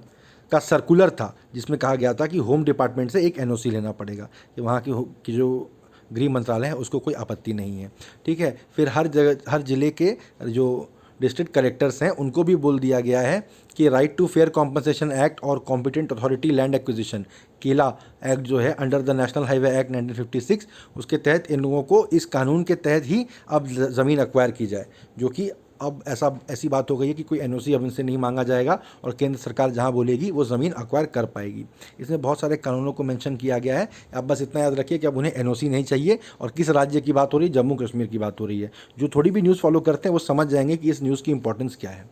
का सर्कुलर था, जिसमें कहा गया था कि होम डिपार्टमेंट से एक एनओसी लेना पड़ेगा, कि वहाँ की जो गृह मंत्रालय है उसको कोई आपत्ति नहीं है। ठीक है, फिर हर जगह, हर ज़िले के जो डिस्ट्रिक्ट कलेक्टर्स हैं, उनको भी बोल दिया गया है कि right to fair compensation act और competent authority land acquisition, CALA act जो है under the national highway act 1956, उसके तहत इन लोगों को, इस कानून के तहत ही अब ज़मीन एक्वायर की जाए। जो कि अब ऐसी बात हो गई है कि कोई एनओसी अब इनसे नहीं मांगा जाएगा और केंद्र सरकार जहां बोलेगी वो ज़मीन एक्वायर कर पाएगी। इसमें बहुत सारे कानूनों को मेंशन किया गया है। आप बस इतना याद रखिए कि अब उन्हें एनओसी नहीं चाहिए। और किस राज्य की बात हो रही है? जम्मू कश्मीर की बात हो रही है। जो थोड़ी भी न्यूज़ फॉलो करते हैं वो समझ जाएंगे कि इस न्यूज़ की इंपॉर्टेंस क्या है।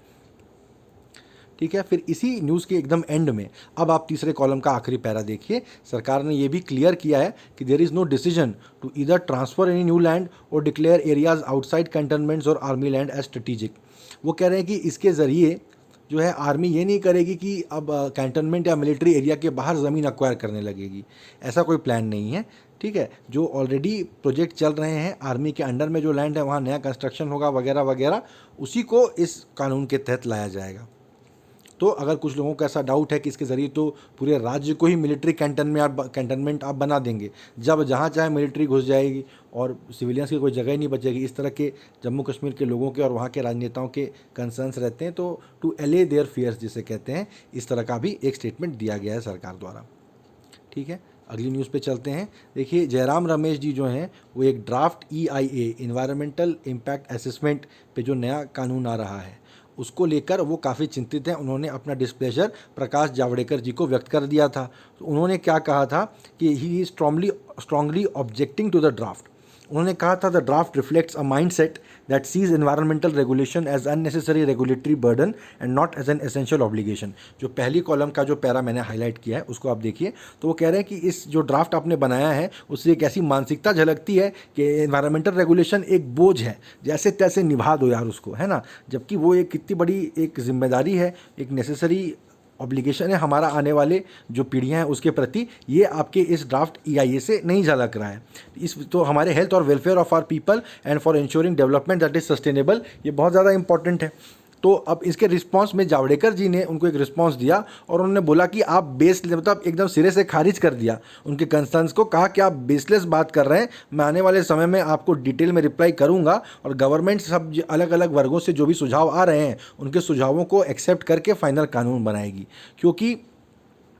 ठीक है, फिर इसी न्यूज़ के एकदम एंड में अब आप तीसरे कॉलम का आखिरी पैरा देखिए। सरकार ने ये भी क्लियर किया है कि there is no decision to either transfer any new land or declare areas outside cantonments or army land as strategic. वो कह रहे हैं कि इसके ज़रिए जो है आर्मी ये नहीं करेगी कि अब कैंटनमेंट या मिलिट्री एरिया के बाहर ज़मीन अक्वायर करने लगेगी। ऐसा कोई प्लान नहीं है। ठीक है, जो ऑलरेडी प्रोजेक्ट चल रहे हैं आर्मी के अंडर में, जो लैंड है वहाँ नया कंस्ट्रक्शन होगा वगैरह वगैरह, उसी को इस कानून के तहत लाया जाएगा। तो अगर कुछ लोगों को ऐसा डाउट है कि इसके ज़रिए तो पूरे राज्य को ही मिलिट्री कैंटनमेंट आप बना देंगे, जब जहाँ चाहे मिलिट्री घुस जाएगी और सिविलियंस की कोई जगह ही नहीं बचेगी, इस तरह के जम्मू कश्मीर के लोगों के और वहाँ के राजनेताओं के कंसर्न्स रहते हैं। तो टू एले देयर फियर्स जिसे कहते हैं, इस तरह का भी एक स्टेटमेंट दिया गया है सरकार द्वारा। ठीक है, अगली न्यूज़ पे चलते हैं। देखिए, जयराम रमेश जी जो हैं वो एक draft EIA environmental impact assessment पे जो नया कानून आ रहा है उसको लेकर वो काफ़ी चिंतित हैं। उन्होंने अपना डिस्प्लेजर प्रकाश जावड़ेकर जी को व्यक्त कर दिया था। तो उन्होंने क्या कहा था कि he is strongly objecting to the draft. उन्होंने कहा था the draft reflects a mindset that sees environmental regulation as unnecessary regulatory burden and not as an essential obligation. जो पहली कॉलम का जो पैरा मैंने हाईलाइट किया है उसको आप देखिए। तो वो कह रहे हैं कि इस जो ड्राफ्ट आपने बनाया है उससे एक ऐसी मानसिकता झलकती है कि एनवायरमेंटल रेगुलेशन एक बोझ है, जैसे तैसे निभा दो यार उसको, है ना। जबकि वो एक कितनी बड़ी एक जिम्मेदारी है, एक नेसेसरी ऑब्लिगेशन है हमारा आने वाले जो पीढ़ियां हैं उसके प्रति। ये आपके इस ड्राफ्ट EIA से नहीं झलक रहा है। तो हमारे हेल्थ और welfare of our people and for ensuring development that is sustainable, ये बहुत ज़्यादा इंपॉर्टेंट है। तो अब इसके रिस्पांस में जावड़ेकर जी ने उनको एक रिस्पांस दिया और उन्होंने बोला कि आप मतलब एकदम सिरे से खारिज कर दिया उनके कंसर्न्स को। कहा कि आप बेसलेस बात कर रहे हैं, मैं आने वाले समय में आपको डिटेल में रिप्लाई करूंगा और गवर्नमेंट सब अलग अलग वर्गों से जो भी सुझाव आ रहे हैं उनके सुझावों को एक्सेप्ट करके फाइनल कानून बनाएगी। क्योंकि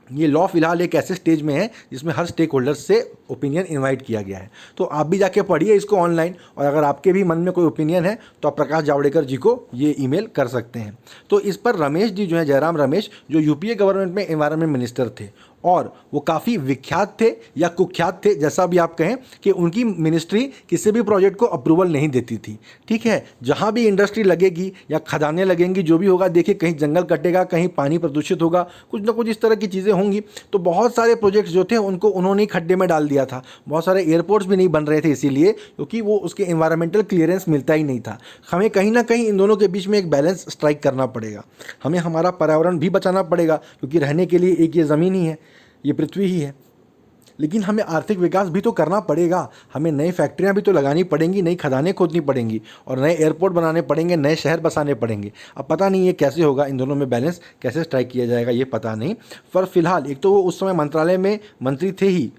ये लॉ फिलहाल एक ऐसे स्टेज में है जिसमें हर स्टेक होल्डर्स से ओपिनियन इनवाइट किया गया है। तो आप भी जाके पढ़िए इसको ऑनलाइन, और अगर आपके भी मन में कोई ओपिनियन है तो आप प्रकाश जावड़ेकर जी को ये ईमेल कर सकते हैं। तो इस पर रमेश जी जो है, जयराम रमेश, जो UPA गवर्नमेंट में एनवायरनमेंट मिनिस्टर थे और वो काफ़ी विख्यात थे या कुख्यात थे, जैसा भी आप कहें, कि उनकी मिनिस्ट्री किसी भी प्रोजेक्ट को अप्रूवल नहीं देती थी। ठीक है, जहाँ भी इंडस्ट्री लगेगी या खदानें लगेंगी, जो भी होगा, देखिए कहीं जंगल कटेगा, कहीं पानी प्रदूषित होगा, कुछ ना कुछ इस तरह की चीज़ें होंगी, तो बहुत सारे प्रोजेक्ट्स जो थे उनको उन्होंने खड्डे में डाल दिया था। बहुत सारे एयरपोर्ट्स भी नहीं बन रहे थे इसीलिए, क्योंकि वो उसके एनवायरमेंटल क्लियरेंस मिलता ही नहीं था। हमें कहीं ना कहीं इन दोनों के बीच में एक बैलेंस स्ट्राइक करना पड़ेगा। हमें हमारा पर्यावरण भी बचाना पड़ेगा, क्योंकि रहने के लिए एक ये ज़मीन ही है, ये पृथ्वी ही है, लेकिन हमें आर्थिक विकास भी तो करना पड़ेगा। हमें नई फैक्ट्रियां भी तो लगानी पड़ेंगी, नई खदानें खोदनी पड़ेंगी और नए एयरपोर्ट बनाने पड़ेंगे, नए शहर बसाने पड़ेंगे। अब पता नहीं ये कैसे होगा, इन दोनों में बैलेंस कैसे स्ट्राइक किया जाएगा ये पता नहीं। पर फिलहाल एक तो वो उस समय मंत्रालय में मंत्री थे ही,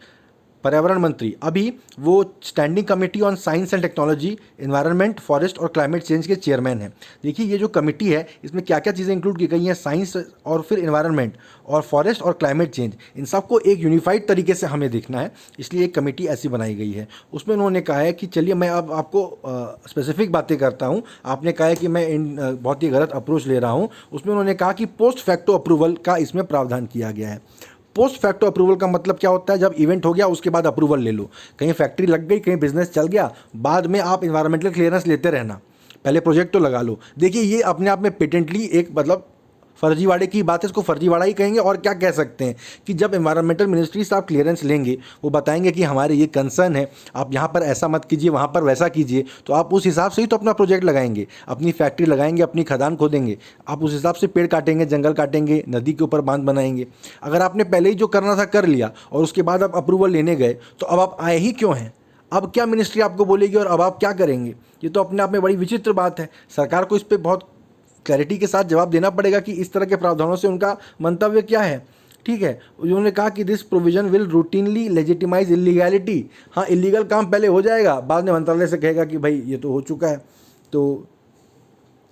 पर्यावरण मंत्री, अभी वो standing committee on science and technology, environment, forest और क्लाइमेट चेंज के चेयरमैन हैं। देखिए ये जो कमेटी है इसमें क्या क्या चीज़ें इंक्लूड की गई हैं, साइंस और फिर एनवायरनमेंट और फॉरेस्ट और क्लाइमेट चेंज, इन सबको एक यूनिफाइड तरीके से हमें देखना है, इसलिए एक कमेटी ऐसी बनाई गई है। उसमें उन्होंने कहा है कि चलिए मैं अब आपको स्पेसिफिक बातें करता हूँ। आपने कहा है कि मैं बहुत ही गलत अप्रोच ले रहा हूँ। उसमें उन्होंने कहा कि पोस्ट फैक्टो अप्रूवल का इसमें प्रावधान किया गया है। पोस्ट फैक्टो अप्रूवल का मतलब क्या होता है, जब इवेंट हो गया उसके बाद अप्रूवल ले लो। कहीं फैक्ट्री लग गई, कहीं बिजनेस चल गया, बाद में आप इन्वायरमेंटल क्लियरेंस लेते रहना, पहले प्रोजेक्ट तो लगा लो। देखिए ये अपने आप में पेटेंटली एक मतलब फर्जीवाड़े की बात है, इसको फर्जीवाड़ा ही कहेंगे और क्या कह सकते हैं, कि जब एनवायरमेंटल मिनिस्ट्री से आप क्लियरेंस लेंगे, वो बताएंगे कि हमारे ये कंसर्न है, आप यहाँ पर ऐसा मत कीजिए, वहाँ पर वैसा कीजिए, तो आप उस हिसाब से ही तो अपना प्रोजेक्ट लगाएंगे, अपनी फैक्ट्री लगाएंगे, अपनी खदान खोदेंगे, आप उस हिसाब से पेड़ काटेंगे, जंगल काटेंगे, नदी के ऊपर बांध बनाएंगे। अगर आपने पहले ही जो करना था कर लिया और उसके बाद आप अप्रूवल लेने गए, तो अब आप आए ही क्यों हैं? अब क्या मिनिस्ट्री आपको बोलेगी और अब आप क्या करेंगे? ये तो अपने आप में बड़ी विचित्र बात है। सरकार को इस पर बहुत क्लैरिटी के साथ जवाब देना पड़ेगा कि इस तरह के प्रावधानों से उनका मंतव्य क्या है। ठीक है, उन्होंने कहा कि this provision will routinely legitimise illegality. हाँ, इलीगल काम पहले हो जाएगा, बाद में मंत्रालय से कहेगा कि भाई ये तो हो चुका है। तो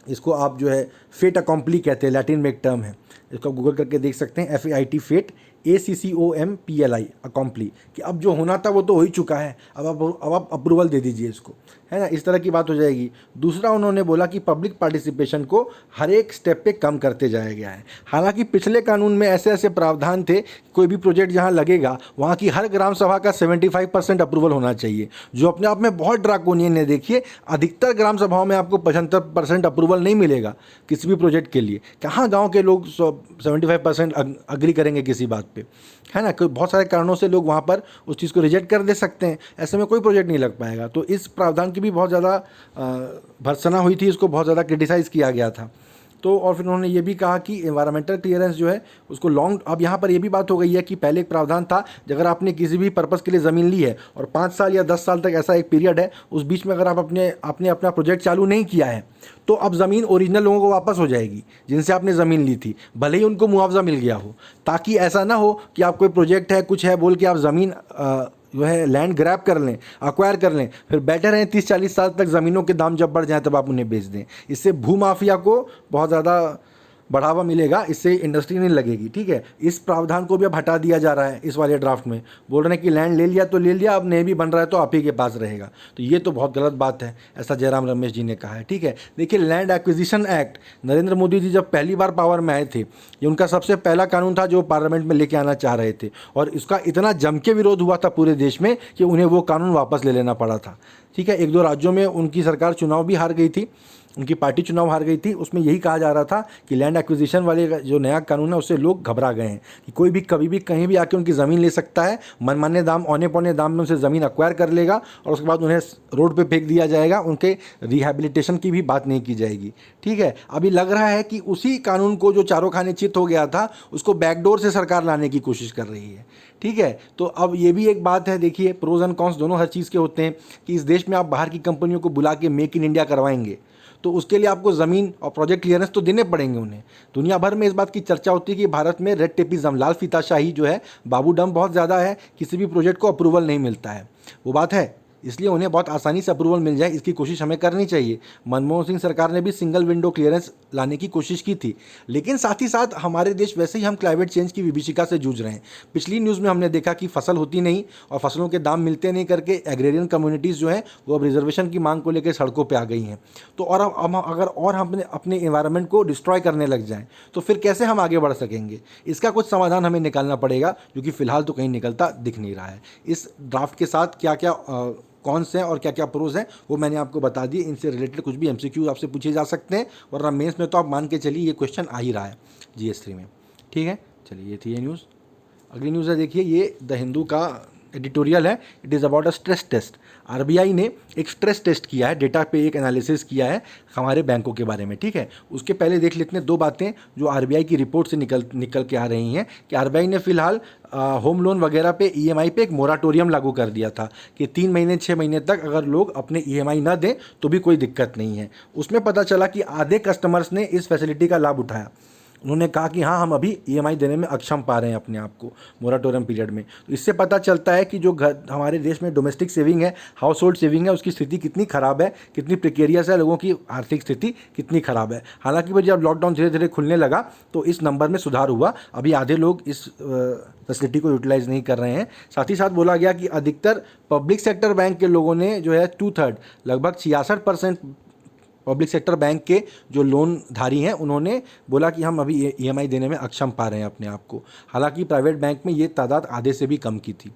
इसको आप जो है फेट अकॉम्प्ली कहते हैं, लैटिन में एक टर्म है, इसको गूगल करके देख सकते हैं, FAIT फेट, ACCOMPLI अकॉम्प्ली, कि अब जो होना था वो तो हो ही चुका है, अब आप अप्रूवल दे दीजिए इसको, है ना, इस तरह की बात हो जाएगी। दूसरा उन्होंने बोला कि पब्लिक पार्टिसिपेशन को हर एक स्टेप पे कम करते जाया गया है। हालांकि पिछले कानून में ऐसे ऐसे प्रावधान थे, कोई भी प्रोजेक्ट जहां लगेगा वहां की हर ग्राम सभा का 75% अप्रूवल होना चाहिए, जो अपने आप में बहुत ड्राकोनियन है। देखिए अधिकतर ग्राम सभाओं में आपको 75% अप्रूवल नहीं मिलेगा किसी भी प्रोजेक्ट के लिए। कहाँ गाँव के लोग 75% अग्री करेंगे किसी बात पे, है ना, बहुत सारे कारणों से लोग वहाँ पर उस चीज़ को रिजेक्ट कर दे सकते हैं, ऐसे में कोई प्रोजेक्ट नहीं लग पाएगा। तो इस प्रावधान की भी बहुत ज़्यादा भर्त्सना हुई थी, इसको बहुत ज़्यादा क्रिटिसाइज़ किया गया था। तो और फिर उन्होंने ये भी कहा कि एनवायरमेंटल क्लियरेंस जो है उसको लॉन्ग, अब यहाँ पर ये भी बात हो गई है कि पहले एक प्रावधान था, अगर आपने किसी भी पर्पज़ के लिए ज़मीन ली है और 5 साल या 10 साल तक ऐसा एक पीरियड है, उस बीच में अगर आपने अपना प्रोजेक्ट चालू नहीं किया है, तो अब ज़मीन ओरिजिनल लोगों को वापस हो जाएगी जिनसे आपने ज़मीन ली थी, भले ही उनको मुआवजा मिल गया हो। ताकि ऐसा ना हो कि आप कोई प्रोजेक्ट है, कुछ है बोल के आप ज़मीन जो है लैंड ग्रैब कर लें, अक्वायर कर लें, फिर बैठे रहें 30-40 साल तक, ज़मीनों के दाम जब बढ़ जाएं तब आप उन्हें बेच दें। इससे भूमाफिया को बहुत ज़्यादा बढ़ावा मिलेगा, इससे इंडस्ट्री नहीं लगेगी। ठीक है, इस प्रावधान को भी अब हटा दिया जा रहा है इस वाले ड्राफ्ट में, बोल रहे हैं कि लैंड ले लिया तो ले लिया, अब नहीं भी बन रहा है तो आप ही के पास रहेगा। तो ये तो बहुत गलत बात है, ऐसा जयराम रमेश जी ने कहा है। ठीक है, देखिए land acquisition act, Narendra Modi ji जब पहली बार पावर में आए थे, ये उनका सबसे पहला कानून था जो पार्लियामेंट में लेके आना चाह रहे थे, और इसका इतना जम के विरोध हुआ था पूरे देश में कि उन्हें वो कानून वापस ले लेना पड़ा था। ठीक है, 1-2 राज्यों में उनकी सरकार चुनाव भी हार गई थी, उनकी पार्टी चुनाव हार गई थी, उसमें यही कहा जा रहा था कि लैंड एक्विजिशन वाले जो नया कानून है उससे लोग घबरा गए हैं कि कोई भी कभी भी कहीं भी आके उनकी ज़मीन ले सकता है, मनमाने दाम, औने पौने दाम में उनसे ज़मीन एक्वायर कर लेगा और उसके बाद उन्हें रोड पे फेंक दिया जाएगा, उनके रिहैबिलिटेशन की भी बात नहीं की जाएगी। ठीक है, अभी लग रहा है कि उसी कानून को जो चारों खाने चित हो गया था उसको बैकडोर से सरकार लाने की कोशिश कर रही है। ठीक है, तो अब ये भी एक बात है, देखिए प्रोज एंड कॉन्स दोनों हर चीज़ के होते हैं कि इस देश में आप बाहर की कंपनियों को बुला के मेक इन इंडिया करवाएंगे तो उसके लिए आपको ज़मीन और प्रोजेक्ट क्लियरेंस तो देने पड़ेंगे उन्हें। दुनिया भर में इस बात की चर्चा होती है कि भारत में रेड टेपिज्म, लाल फीताशाही जो है, बाबू डम बहुत ज़्यादा है, किसी भी प्रोजेक्ट को अप्रूवल नहीं मिलता है। वो बात है इसलिए उन्हें बहुत आसानी से अप्रूवल मिल जाए, इसकी कोशिश हमें करनी चाहिए। मनमोहन सिंह सरकार ने भी सिंगल विंडो क्लियरेंस लाने की कोशिश की थी, लेकिन साथ ही साथ हमारे देश वैसे ही हम क्लाइमेट चेंज की विभीषिका से जूझ रहे हैं। पिछली न्यूज़ में हमने देखा कि फसल होती नहीं और फसलों के दाम मिलते नहीं करके एग्रेरियन कम्युनिटीज़ जो हैं वो अब रिजर्वेशन की मांग को लेकर सड़कों पर आ गई हैं। तो और अब हम अगर और हम अपने इन्वायरमेंट को डिस्ट्रॉय करने लग जाएं तो फिर कैसे हम आगे बढ़ सकेंगे? इसका कुछ समाधान हमें निकालना पड़ेगा, जो कि फिलहाल तो कहीं निकलता दिख नहीं रहा है। इस ड्राफ्ट के साथ क्या क्या कौन से हैं और क्या क्या प्रोज हैं वो मैंने आपको बता दिए। इनसे रिलेटेड कुछ भी एमसीक्यू आपसे पूछे जा सकते हैं, वरना मेंस में तो आप मान के चलिए ये क्वेश्चन आ ही रहा है GS3 में। ठीक है, चलिए ये थी ये न्यूज़। अगली न्यूज़ है, देखिए ये द हिंदू का एडिटोरियल है। It is about a stress test. RBI ने एक स्ट्रेस टेस्ट किया है, डेटा पे एक एनालिसिस किया है हमारे बैंकों के बारे में। ठीक है, उसके पहले देख लेते हैं दो बातें जो आरबीआई की रिपोर्ट से निकल के आ रही हैं कि आरबीआई ने फिलहाल होम लोन वगैरह पे ईएमआई पे एक मोराटोरियम लागू कर दिया था कि 3 महीने 6 महीने तक अगर लोग अपने ईएमआई ना दें तो भी कोई दिक्कत नहीं है। उसमें पता चला कि आधे कस्टमर्स ने इस फैसिलिटी का लाभ उठाया। उन्होंने कहा कि हाँ, हम अभी ईएमआई देने में अक्षम पा रहे हैं अपने आप को मोराटोरियम पीरियड में। तो इससे पता चलता है कि जो घर हमारे देश में डोमेस्टिक सेविंग है, हाउस होल्ड सेविंग है, उसकी स्थिति कितनी ख़राब है, कितनी प्रिकेरियस है, लोगों की आर्थिक स्थिति कितनी ख़राब है। हालांकि भाई जब लॉकडाउन धीरे धीरे खुलने लगा तो इस नंबर में सुधार हुआ। अभी आधे लोग इस फैसिलिटी को यूटिलाइज़ नहीं कर रहे हैं। साथ ही साथ बोला गया कि अधिकतर पब्लिक सेक्टर बैंक के लोगों ने जो है 2/3 लगभग 66% पब्लिक सेक्टर बैंक के जो लोनधारी हैं उन्होंने बोला कि हम अभी ईएमआई देने में अक्षम पा रहे हैं अपने आप को। हालांकि प्राइवेट बैंक में ये तादाद आधे से भी कम की थी।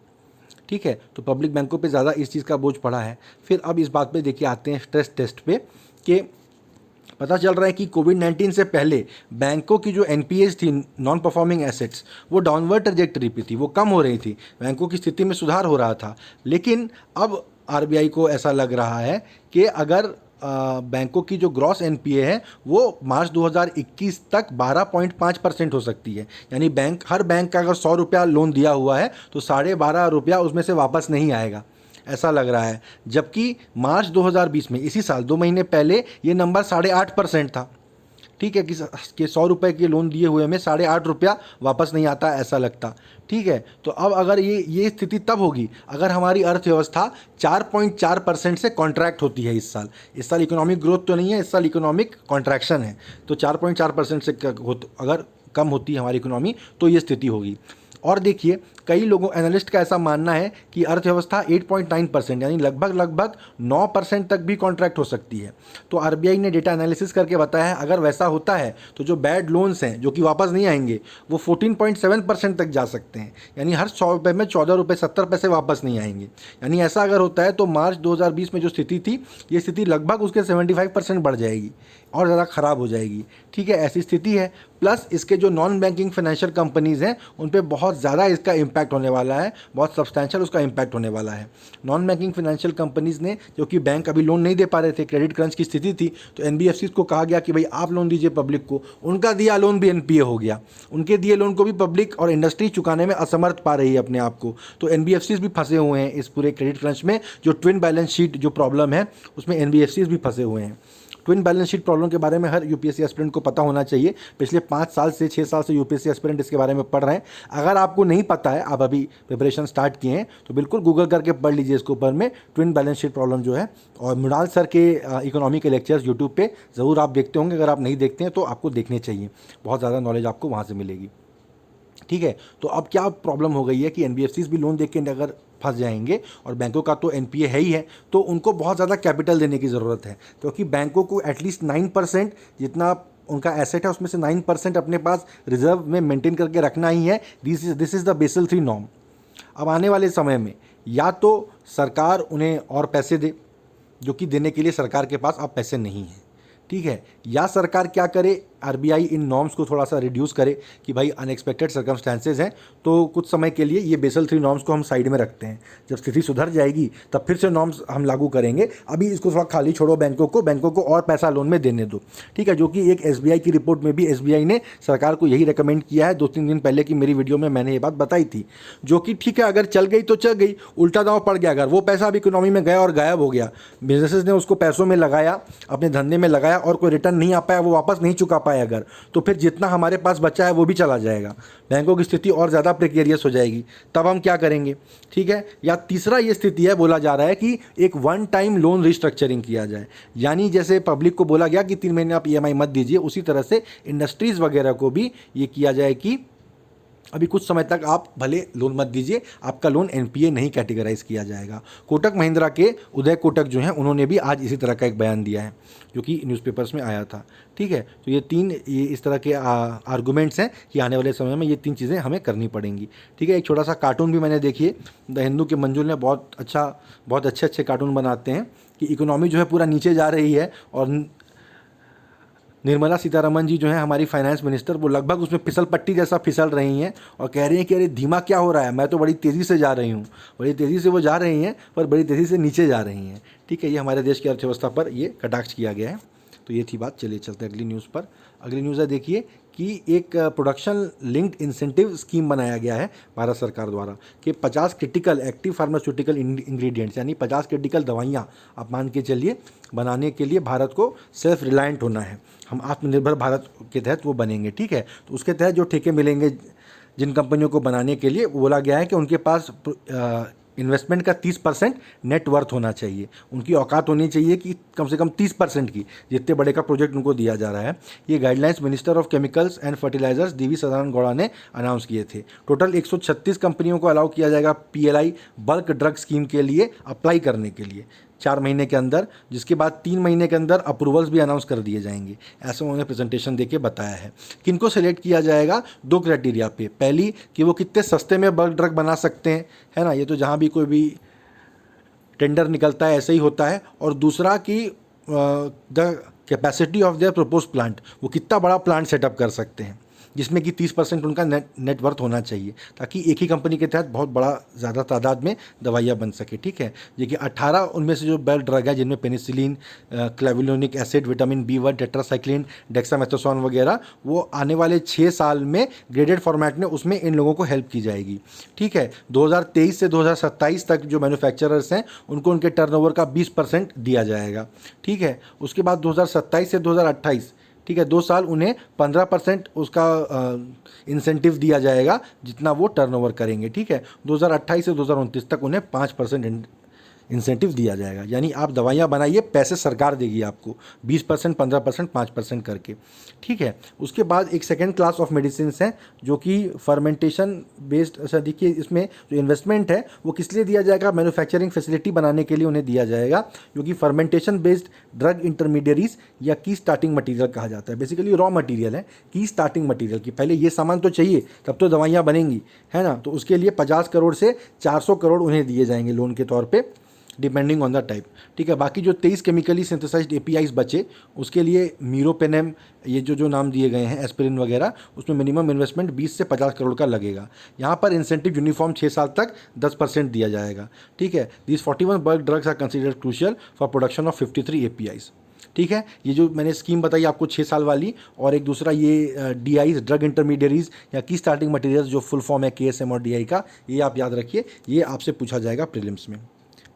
ठीक है, तो पब्लिक बैंकों पे ज़्यादा इस चीज़ का बोझ पड़ा है। फिर अब इस बात पे देखिए आते हैं स्ट्रेस टेस्ट पे कि पता चल रहा है कि कोविड-19 से पहले बैंकों की जो एनपीएस थी, नॉन परफॉर्मिंग एसेट्स, वो डाउनवर्ड ट्रैजेक्टरी पे थी, वो कम हो रही थी, बैंकों की स्थिति में सुधार हो रहा था। लेकिन अब आरबीआई को ऐसा लग रहा है कि अगर बैंकों की जो ग्रॉस एनपीए है वो मार्च 2021 तक 12.5% हो सकती है। यानी हर बैंक का अगर 100 रुपया लोन दिया हुआ है तो 12.5 रुपया उसमें से वापस नहीं आएगा, ऐसा लग रहा है। जबकि मार्च 2020 में, इसी साल 2 महीने पहले, ये नंबर 8.5% था। ठीक है, कि 100 रुपये के लोन दिए हुए में 8.5 रुपया वापस नहीं आता, ऐसा लगता। ठीक है, तो अब अगर ये स्थिति तब होगी अगर हमारी अर्थव्यवस्था 4.4% से कॉन्ट्रैक्ट होती है इस साल इकोनॉमिक ग्रोथ तो नहीं है, इस साल इकोनॉमिक कॉन्ट्रैक्शन है। तो 4.4% से अगर कम होती है हमारी इकोनॉमी तो ये स्थिति होगी। और देखिए कई लोगों एनालिस्ट का ऐसा मानना है कि अर्थव्यवस्था 8.9% यानी लगभग 9% तक भी कॉन्ट्रैक्ट हो सकती है। तो आरबीआई ने डेटा एनालिसिस करके बताया है अगर वैसा होता है तो जो बैड लोन्स हैं जो कि वापस नहीं आएंगे वो 14.7% तक जा सकते हैं। यानी हर 100 रुपये में 14 रुपये 70 पैसे वापस नहीं आएंगे। यानी ऐसा अगर होता है तो मार्च 2020 में जो स्थिति थी ये स्थिति लगभग उसके 75% बढ़ जाएगी और ज़्यादा ख़राब हो जाएगी। ठीक है, ऐसी स्थिति है। प्लस इसके जो नॉन बैंकिंग फाइनेंशियल कंपनीज़ हैं उन पे बहुत ज़्यादा इसका इम्पैक्ट होने वाला है, बहुत सब्सटैंशियल उसका इम्पैक्ट होने वाला है। नॉन बैंकिंग फाइनेंशियल कंपनीज़ ने, जो कि बैंक अभी लोन नहीं दे पा रहे थे, क्रेडिट क्रंच की स्थिति थी, तो एनबीएफसी को कहा गया कि भाई आप लोन दीजिए पब्लिक को। उनका दिया लोन भी एनपीए हो गया, उनके दिए लोन को भी पब्लिक और इंडस्ट्री चुकाने में असमर्थ पा रही है अपने आप को। तो एनबीएफसीज भी फंसे हुए हैं इस पूरे क्रेडिट क्रंच में। जो ट्विन बैलेंस शीट जो प्रॉब्लम है उसमें एनबीएफसीज भी फंसे हुए हैं। ट्विन बैलेंस शीट प्रॉब्लम के बारे में हर यूपीएससी एस्पिरेंट को पता होना चाहिए। पिछले 5 साल से 6 साल से यूपीएससी एस्पिरेंट इसके बारे में पढ़ रहे हैं। अगर आपको नहीं पता है, आप अभी प्रिपरेशन स्टार्ट किए हैं, तो बिल्कुल गूगल करके पढ़ लीजिए इसके ऊपर में ट्विन बैलेंस शीट प्रॉब्लम जो है। और मृणाल सर के इकोनॉमी के लेक्चर्स यूट्यूब पे ज़रूर आप देखते होंगे। अगर आप नहीं देखते हैं तो आपको देखने चाहिए, बहुत ज़्यादा नॉलेज आपको वहाँ से मिलेगी। ठीक है, तो अब क्या प्रॉब्लम हो गई है कि एनबीएफसीज भी लोन देख के अगर फंस जाएंगे, और बैंकों का तो एनपीए है ही है, तो उनको बहुत ज़्यादा कैपिटल देने की ज़रूरत है। क्योंकि बैंकों को एटलीस्ट 9% जितना उनका एसेट है उसमें से 9% अपने पास रिजर्व में मेंटेन करके रखना ही है। This is the Basel 3 norm. अब आने वाले समय में या तो सरकार उन्हें और पैसे दे, जो कि देने के लिए सरकार के पास अब पैसे नहीं हैं। ठीक है, या सरकार क्या करे, आरबीआई इन नॉर्म्स को थोड़ा सा रिड्यूस करे कि भाई अनएक्सपेक्टेड सर्कमस्टेंसेज हैं तो कुछ समय के लिए ये बेसल 3 नॉर्म्स को हम साइड में रखते हैं। जब स्थिति सुधर जाएगी तब फिर से नॉर्म्स हम लागू करेंगे। अभी इसको थोड़ा खाली छोड़ो, बैंकों को और पैसा लोन में देने दो। ठीक है, जो कि एक एसबीआई की रिपोर्ट में भी एसबीआई ने सरकार को यही रिकमेंड किया है। 2-3 दिन पहले की मेरी वीडियो में मैंने ये बात बताई थी, जो कि ठीक है, अगर चल गई तो चल गई, उल्टा दांव पड़ गया। अगर वो पैसा अब इकोनॉमी में गया और गायब हो गया, बिजनेसेस ने उसको पैसों में लगाया, अपने धंधे में लगाया और कोई रिटर्न नहीं आ पाया, वो वापस नहीं चुका पाया, पाए अगर, तो फिर जितना हमारे पास बचा है वो भी चला जाएगा, बैंकों की स्थिति और ज़्यादा प्रिकेरियस हो जाएगी। तब हम क्या करेंगे? ठीक है। या तीसरा ये स्थिति है, बोला जा रहा है कि एक वन टाइम लोन रिस्ट्रक्चरिंग किया जाए, यानी जैसे पब्लिक को बोला गया कि 3 महीने आप ईएमआई मत दीजिए, उसी तरह से इंडस्ट्रीज़ वगैरह को भी ये किया जाए कि अभी कुछ समय तक आप भले लोन मत दीजिए, आपका लोन एनपीए नहीं कैटेगराइज किया जाएगा। कोटक महिंद्रा के उदय कोटक जो हैं उन्होंने भी आज इसी तरह का एक बयान दिया है जो कि न्यूज़पेपर्स में आया था। ठीक है, तो ये इस तरह के आर्गूमेंट्स हैं कि आने वाले समय में ये 3 चीज़ें हमें करनी पड़ेंगी। ठीक है, एक छोटा सा कार्टून भी मैंने देखिए, द हिंदू के मंजुल ने बहुत अच्छे अच्छे कार्टून बनाते हैं कि इकोनॉमी जो है पूरा नीचे जा रही है और निर्मला सीतारमन जी जो है हमारी फाइनेंस मिनिस्टर, वो लगभग उसमें फिसल पट्टी जैसा फिसल रही हैं और कह रही हैं कि अरे धीमा क्या हो रहा है, मैं तो बड़ी तेज़ी से जा रही हूँ। बड़ी तेज़ी से वो जा रही हैं पर बड़ी तेज़ी से नीचे जा रही हैं। ठीक है, ये हमारे देश की अर्थव्यवस्था पर ये कटाक्ष किया गया है। तो ये थी बात। चलिए चलते हैं अगली न्यूज़ पर। अगली न्यूज़ है देखिए कि एक प्रोडक्शन लिंक्ड इंसेंटिव स्कीम बनाया गया है भारत सरकार द्वारा कि 50 क्रिटिकल एक्टिव फार्मास्यूटिकल इंग्रेडिएंट्स, यानी 50 क्रिटिकल दवाइयाँ आप मान के चलिए बनाने के लिए भारत को सेल्फ रिलायंट होना है, हम आत्मनिर्भर भारत के तहत वो बनेंगे। ठीक है, तो उसके तहत जो ठेके मिलेंगे जिन कंपनियों को बनाने के लिए, बोला गया है कि उनके पास इन्वेस्टमेंट का 30% नेट वर्थ होना चाहिए, उनकी औकात होनी चाहिए कि कम से कम 30% की, जितने बड़े का प्रोजेक्ट उनको दिया जा रहा है। ये guidelines minister of chemicals and fertilisers DV Sadananda Gowda ने अनाउंस किए थे। टोटल 136 कंपनियों को अलाउ किया जाएगा पीएलआई बल्क ड्रग स्कीम के लिए अप्लाई करने के लिए 4 महीने के अंदर, जिसके बाद 3 महीने के अंदर अप्रूवल्स भी अनाउंस कर दिए जाएंगे, ऐसा उन्होंने प्रेजेंटेशन देके बताया है। किनको सेलेक्ट किया जाएगा? 2 क्राइटेरिया पे। पहली कि वो कितने सस्ते में बल्क ड्रग बना सकते हैं, है ना, ये तो जहाँ भी कोई भी टेंडर निकलता है ऐसे ही होता है। और दूसरा कि the capacity of their propose plant, वो कितना बड़ा प्लांट सेटअप कर सकते हैं जिसमें कि 30% उनका नेटवर्थ होना चाहिए, ताकि एक ही कंपनी के तहत बहुत बड़ा ज़्यादा तादाद में दवाइयाँ बन सके। ठीक है, देखिए 18 उनमें से जो बेल ड्रग है जिनमें penicillin, clavulanic acid, vitamin B1, tetracycline, dexamethasone वगैरह, वो आने वाले 6 साल में ग्रेडेड फॉर्मेट में उसमें इन लोगों को हेल्प की जाएगी। ठीक है, 2023 से 2027 तक जो मैन्युफैक्चरर्स हैं उनको उनके टर्नओवर का 20% दिया जाएगा। ठीक है, उसके बाद 2027 से 2028, ठीक है, 2 साल उन्हें 15% उसका इंसेंटिव दिया जाएगा जितना वो टर्नओवर करेंगे। ठीक है, 2028 से 2029 तक उन्हें 5% इंसेंटिव दिया जाएगा, यानी आप दवाइयाँ बनाइए, पैसे सरकार देगी आपको 20%, 15%, 5% करके। ठीक है, उसके बाद एक सेकेंड क्लास ऑफ मेडिसिन हैं जो कि फर्मेंटेशन बेस्ड, अच्छा देखिए इसमें जो इन्वेस्टमेंट है वो किस लिए दिया जाएगा? मैन्युफैक्चरिंग फैसिलिटी बनाने के लिए उन्हें दिया जाएगा, क्योंकि फर्मेंटेशन बेस्ड ड्रग इंटरमीडियरीज या की स्टार्टिंग मटीरियल कहा जाता है, बेसिकली रॉ मटीरियल है, की स्टार्टिंग मटीरियल की पहले ये सामान तो चाहिए तब तो दवाइयाँ बनेंगी, है ना। तो उसके लिए 50 करोड़ से 400 करोड़ उन्हें दिए जाएंगे लोन के तौर पे, डिपेंडिंग ऑन द टाइप। ठीक है, बाकी जो 23 केमिकली सिंथेसाइज्ड एपीआईज बचे उसके लिए मीरोपेनेम, ये जो नाम दिए गए हैं, एस्पिरिन वगैरह, उसमें मिनिमम इन्वेस्टमेंट 20 से 50 करोड़ का लगेगा। यहाँ पर इंसेंटिव यूनिफॉर्म 6 साल तक 10% दिया जाएगा। ठीक है, this 41 bulk drugs are considered crucial for production of 53 APIs. ठीक है, ये जो मैंने स्कीम बताई आपको 6 साल वाली, और एक दूसरा ये डीआईज, ड्रग इंटरमीडियरीज या की स्टार्टिंग मटेरियल्स, जो फुल फॉर्म है केएसएम और डीआई का, ये आप याद रखिए, ये आपसे पूछा जाएगा प्रीलिम्स में।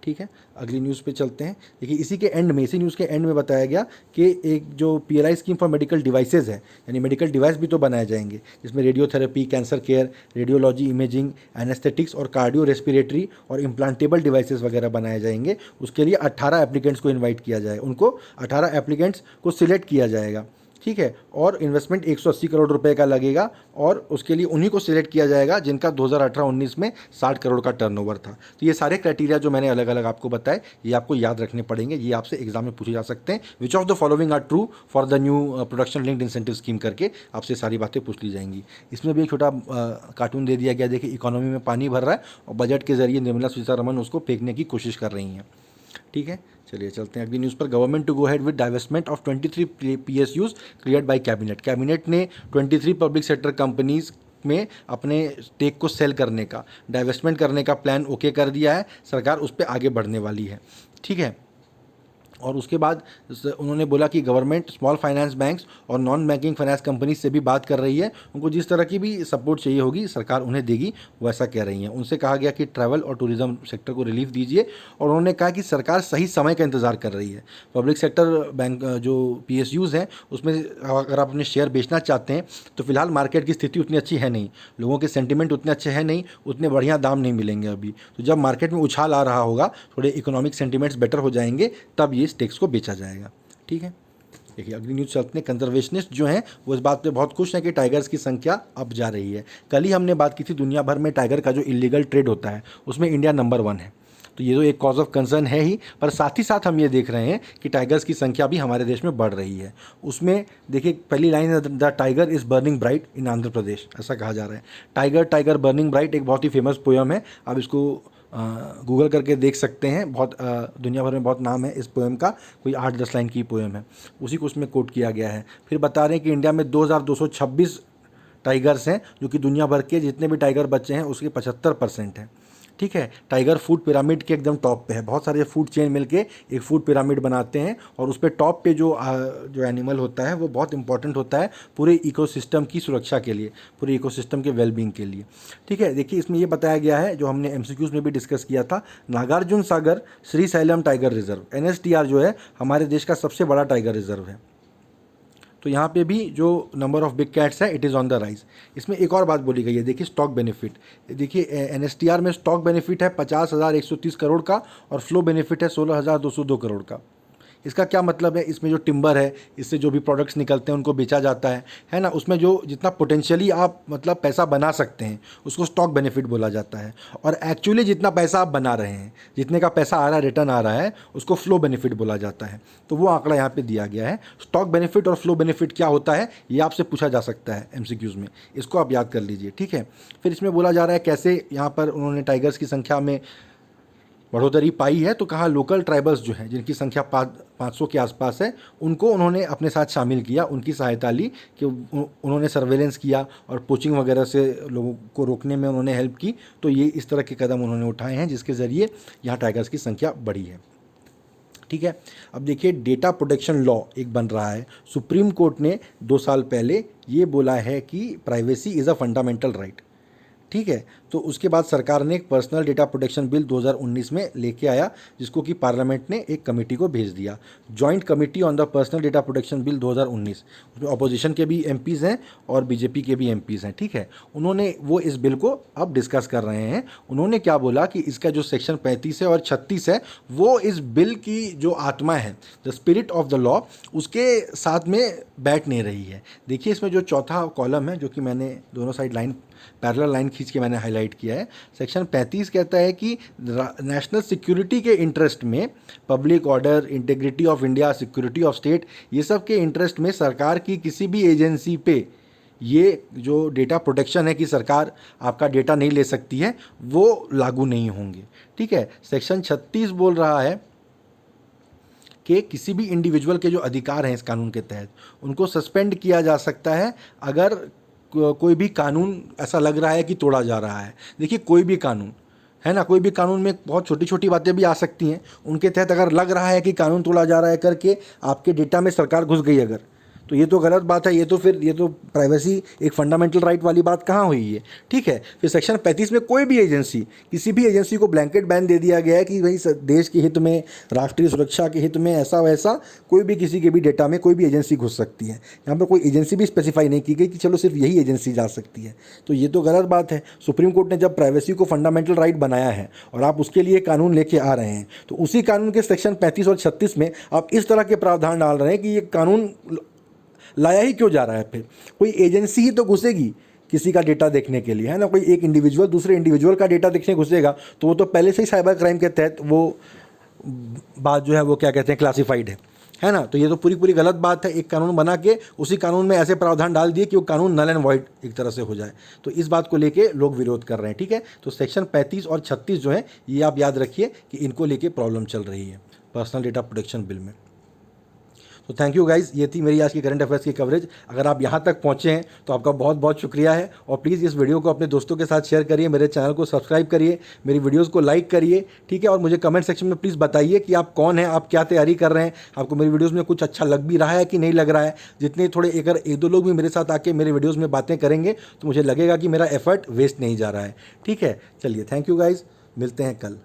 ठीक है, अगली न्यूज़ पे चलते हैं। देखिए इसी के एंड में, इसी न्यूज़ के एंड में बताया गया कि एक जो PLI scheme for medical devices है, यानी मेडिकल डिवाइस भी तो बनाए जाएंगे जिसमें radiotherapy, cancer care, radiology, imaging, anaesthetics और कार्डियो रेस्पिरेटरी और इम्प्लांटेबल डिवाइसेज वगैरह बनाए जाएंगे। उसके लिए 18 एप्लीकेंट्स को इन्वाइट किया जाए, उनको 18 एप्लीकेंट्स को सिलेक्ट किया जाएगा। ठीक है, और इन्वेस्टमेंट 180 करोड़ रुपए का लगेगा, और उसके लिए उन्हीं को सिलेक्ट किया जाएगा जिनका 2018-19 में 60 करोड़ का टर्नओवर था। तो ये सारे क्राइटेरिया जो मैंने अलग अलग आपको बताए, ये आपको याद रखने पड़ेंगे, ये आपसे एग्जाम में पूछे जा सकते हैं। Which of the following are true for the new production linked incentive scheme करके आपसे सारी बातें पूछ ली जाएंगी। इसमें भी एक छोटा कार्टून दे दिया गया, देखिए इकोनॉमी में पानी भर रहा है और बजट के जरिए निर्मला सीतारमण उसको फेंकने की कोशिश कर रही हैं। ठीक है, चलिए चलते हैं अगली न्यूज़ पर। Government to go ahead with divestment of 23 PSUs cleared by cabinet. Cabinet ने 23 पब्लिक सेक्टर कंपनीज में अपने स्टेक को सेल करने का, डाइवेस्टमेंट करने का प्लान ओके कर दिया है। सरकार उस पर आगे बढ़ने वाली है। ठीक है, और उसके बाद उन्होंने बोला कि गवर्नमेंट स्मॉल फाइनेंस बैंक्स और नॉन बैंकिंग फाइनेंस कंपनी से भी बात कर रही है, उनको जिस तरह की भी सपोर्ट चाहिए होगी सरकार उन्हें देगी, वो ऐसा कह रही हैं। उनसे कहा गया कि ट्रैवल और टूरिज्म सेक्टर को रिलीफ दीजिए, और उन्होंने कहा कि सरकार सही समय का इंतजार कर रही है। पब्लिक सेक्टर बैंक जो PSUs हैं उसमें अगर आप अपने शेयर बेचना चाहते हैं तो फिलहाल मार्केट की स्थिति उतनी अच्छी है नहीं, लोगों के सेंटिमेंट उतने अच्छे हैं नहीं, उतने बढ़िया दाम नहीं मिलेंगे अभी। तो जब मार्केट में उछाल आ रहा होगा, थोड़े इकोनॉमिक सेंटिमेंट्स बेटर हो जाएंगे, तब ये स्टेक्स को बेचा जाएगा। ठीक है, देखिए अगली न्यूज़ चलते हैं। कंजर्वेशनिस्ट जो हैं वो इस बात पे बहुत खुश हैं कि टाइगर्स की संख्या अब जा रही है। कल ही हमने बात की थी, दुनिया भर में टाइगर का जो इलीगल ट्रेड होता है उसमें इंडिया नंबर 1 है, तो ये तो एक कॉज ऑफ कंसर्न है ही, पर साथ ही साथ हम ये देख रहे हैं कि टाइगर्स की संख्या भी हमारे देश में बढ़ रही है। उसमें देखिए पहली लाइन है, the tiger is burning bright in Andhra Pradesh, ऐसा कहा जा रहा है। टाइगर टाइगर बर्निंग ब्राइट एक बहुत ही फेमस पोयम है, आप इसको गूगल करके देख सकते हैं। बहुत दुनिया भर में बहुत नाम है इस पोएम का, कोई 8-10 लाइन की पोएम है, उसी को उसमें कोट किया गया है। फिर बता रहे हैं कि इंडिया में 2226 टाइगर्स हैं, जो कि दुनिया भर के जितने भी टाइगर बच्चे हैं उसके 75% हैं। ठीक है, टाइगर फूड पिरामिड के एकदम टॉप पे है। बहुत सारे फूड चेन मिलके एक फूड पिरामिड बनाते हैं, और उस पे टॉप पे जो एनिमल होता है वो बहुत इंपॉर्टेंट होता है पूरे इकोसिस्टम की सुरक्षा के लिए, पूरे इकोसिस्टम के वेलबींग के लिए। ठीक है, देखिए इसमें ये बताया गया है, जो हमने MCQs में भी डिस्कस किया था, Nagarjuna Sagar Srisailam tiger reserve NSTR जो है हमारे देश का सबसे बड़ा टाइगर रिजर्व है। तो यहाँ पे भी जो नंबर ऑफ बिग कैट्स है it is on the rise. इसमें एक और बात बोली गई है, देखिए स्टॉक बेनिफिट। देखिए NSTR में स्टॉक बेनिफिट है 50,130 करोड़ का, और फ्लो बेनिफिट है 16,202 करोड़ का। इसका क्या मतलब है, इसमें जो टिम्बर है, इससे जो भी प्रोडक्ट्स निकलते हैं उनको बेचा जाता है ना, उसमें जो जितना पोटेंशियली आप मतलब पैसा बना सकते हैं उसको स्टॉक बेनिफिट बोला जाता है, और एक्चुअली जितना पैसा आप बना रहे हैं, जितने का पैसा आ रहा है, रिटर्न आ रहा है, उसको फ्लो बेनिफिट बोला जाता है। तो वो आंकड़ा यहाँ पे दिया गया है। स्टॉक बेनिफिट और फ्लो बेनिफिट क्या होता है ये आपसे पूछा जा सकता है MCQs में, इसको आप याद कर लीजिए। ठीक है, फिर इसमें बोला जा रहा है कैसे यहाँ पर उन्होंने टाइगर्स की संख्या में बढ़ोतरी पाई है। तो कहा लोकल ट्राइबल्स जो हैं, जिनकी संख्या 500 के आसपास है, उनको उन्होंने अपने साथ शामिल किया, उनकी सहायता ली कि उन्होंने सर्वेलेंस किया और पोचिंग वगैरह से लोगों को रोकने में उन्होंने हेल्प की। तो ये इस तरह के कदम उन्होंने उठाए हैं जिसके ज़रिए यहाँ टाइगर्स की संख्या बढ़ी है। ठीक है, अब देखिए डेटा प्रोटेक्शन लॉ एक बन रहा है। सुप्रीम कोर्ट ने 2 साल पहले ये बोला है कि privacy is a fundamental right. ठीक है, तो उसके बाद सरकार ने एक पर्सनल डेटा प्रोटेक्शन बिल 2019 में लेके आया, जिसको कि पार्लियामेंट ने एक कमेटी को भेज दिया, joint committee on the personal data protection bill 2019। उसमें अपोजिशन के भी MPs हैं और BJP के भी MPs हैं। ठीक है, उन्होंने वो इस बिल को अब डिस्कस कर रहे हैं। उन्होंने क्या बोला कि इसका जो सेक्शन 35 है और 36 है, वो इस बिल की जो आत्मा है, the spirit of the law, उसके साथ में बैठ नहीं रही है। देखिए इसमें जो चौथा कॉलम है, जो कि मैंने दोनों साइड लाइन पैरेलल लाइन खींच के मैंने हाईलाइट किया है, सेक्शन 35 कहता है कि नेशनल सिक्योरिटी के इंटरेस्ट में, public order, integrity of India, security of state, ये सब के इंटरेस्ट में सरकार की किसी भी एजेंसी पे ये जो डेटा प्रोटेक्शन है कि सरकार आपका डेटा नहीं ले सकती है, वो लागू नहीं होंगे। ठीक है, सेक्शन 36 बोल रहा है कि किसी भी इंडिविजुअल के जो अधिकार हैं इस कानून के तहत, उनको सस्पेंड किया जा सकता है अगर कोई भी कानून ऐसा लग रहा है कि तोड़ा जा रहा है। देखिए कोई भी कानून है ना, कोई भी कानून में बहुत छोटी छोटी बातें भी आ सकती हैं, उनके तहत अगर लग रहा है कि कानून तोड़ा जा रहा है करके आपके डेटा में सरकार घुस गई अगर, तो ये तो गलत बात है। ये तो प्राइवेसी एक फंडामेंटल राइट वाली बात कहाँ हुई है। ठीक है, फिर सेक्शन 35 में कोई भी एजेंसी, किसी भी एजेंसी को ब्लैंकेट बैन दे दिया गया है कि भाई देश के हित में, राष्ट्रीय सुरक्षा के हित में ऐसा वैसा कोई भी किसी के भी डेटा में कोई भी एजेंसी घुस सकती है। यहाँ पर कोई एजेंसी भी स्पेसिफाई नहीं की गई कि चलो सिर्फ यही एजेंसी जा सकती है, तो ये तो गलत बात है। सुप्रीम कोर्ट ने जब प्राइवेसी को फंडामेंटल राइट बनाया है और आप उसके लिए कानून लेके आ रहे हैं, तो उसी कानून के सेक्शन 35 और 36 में आप इस तरह के प्रावधान डाल रहे हैं कि ये कानून लाया ही क्यों जा रहा है। फिर कोई एजेंसी ही तो घुसेगी किसी का डेटा देखने के लिए, है ना, कोई एक इंडिविजुअल दूसरे इंडिविजुअल का डेटा देखने घुसेगा तो वो तो पहले से ही साइबर क्राइम के तहत वो बात जो है वो क्या कहते हैं क्लासिफाइड है ना। तो ये तो पूरी गलत बात है। एक कानून बना के उसी कानून में ऐसे प्रावधान डाल दिए कि वो कानून नल एंड वॉइड एक तरह से हो जाए, तो इस बात को लेके लोग विरोध कर रहे हैं। ठीक है, तो सेक्शन 35 और 36 जो है ये आप याद रखिए कि इनको लेके प्रॉब्लम चल रही है पर्सनल डेटा प्रोटेक्शन बिल में। तो थैंक यू गाइज, ये थी मेरी आज की करंट अफेयर्स की कवरेज। अगर आप यहाँ तक पहुँचे हैं तो आपका बहुत बहुत शुक्रिया है, और प्लीज़ इस वीडियो को अपने दोस्तों के साथ शेयर करिए, मेरे चैनल को सब्सक्राइब करिए, मेरी वीडियोज़ को लाइक करिए, ठीक है। और मुझे कमेंट सेक्शन में प्लीज़ बताइए कि आप कौन हैं, आप क्या तैयारी कर रहे हैं, आपको मेरी वीडियोज़ में कुछ अच्छा लग भी रहा है कि नहीं लग रहा है। जितने थोड़े अगर एक दो लोग भी मेरे साथ आके मेरे वीडियोज़ में बातें करेंगे तो मुझे लगेगा कि मेरा एफर्ट वेस्ट नहीं जा रहा है, ठीक है। चलिए, थैंक यू गाइज, मिलते हैं कल।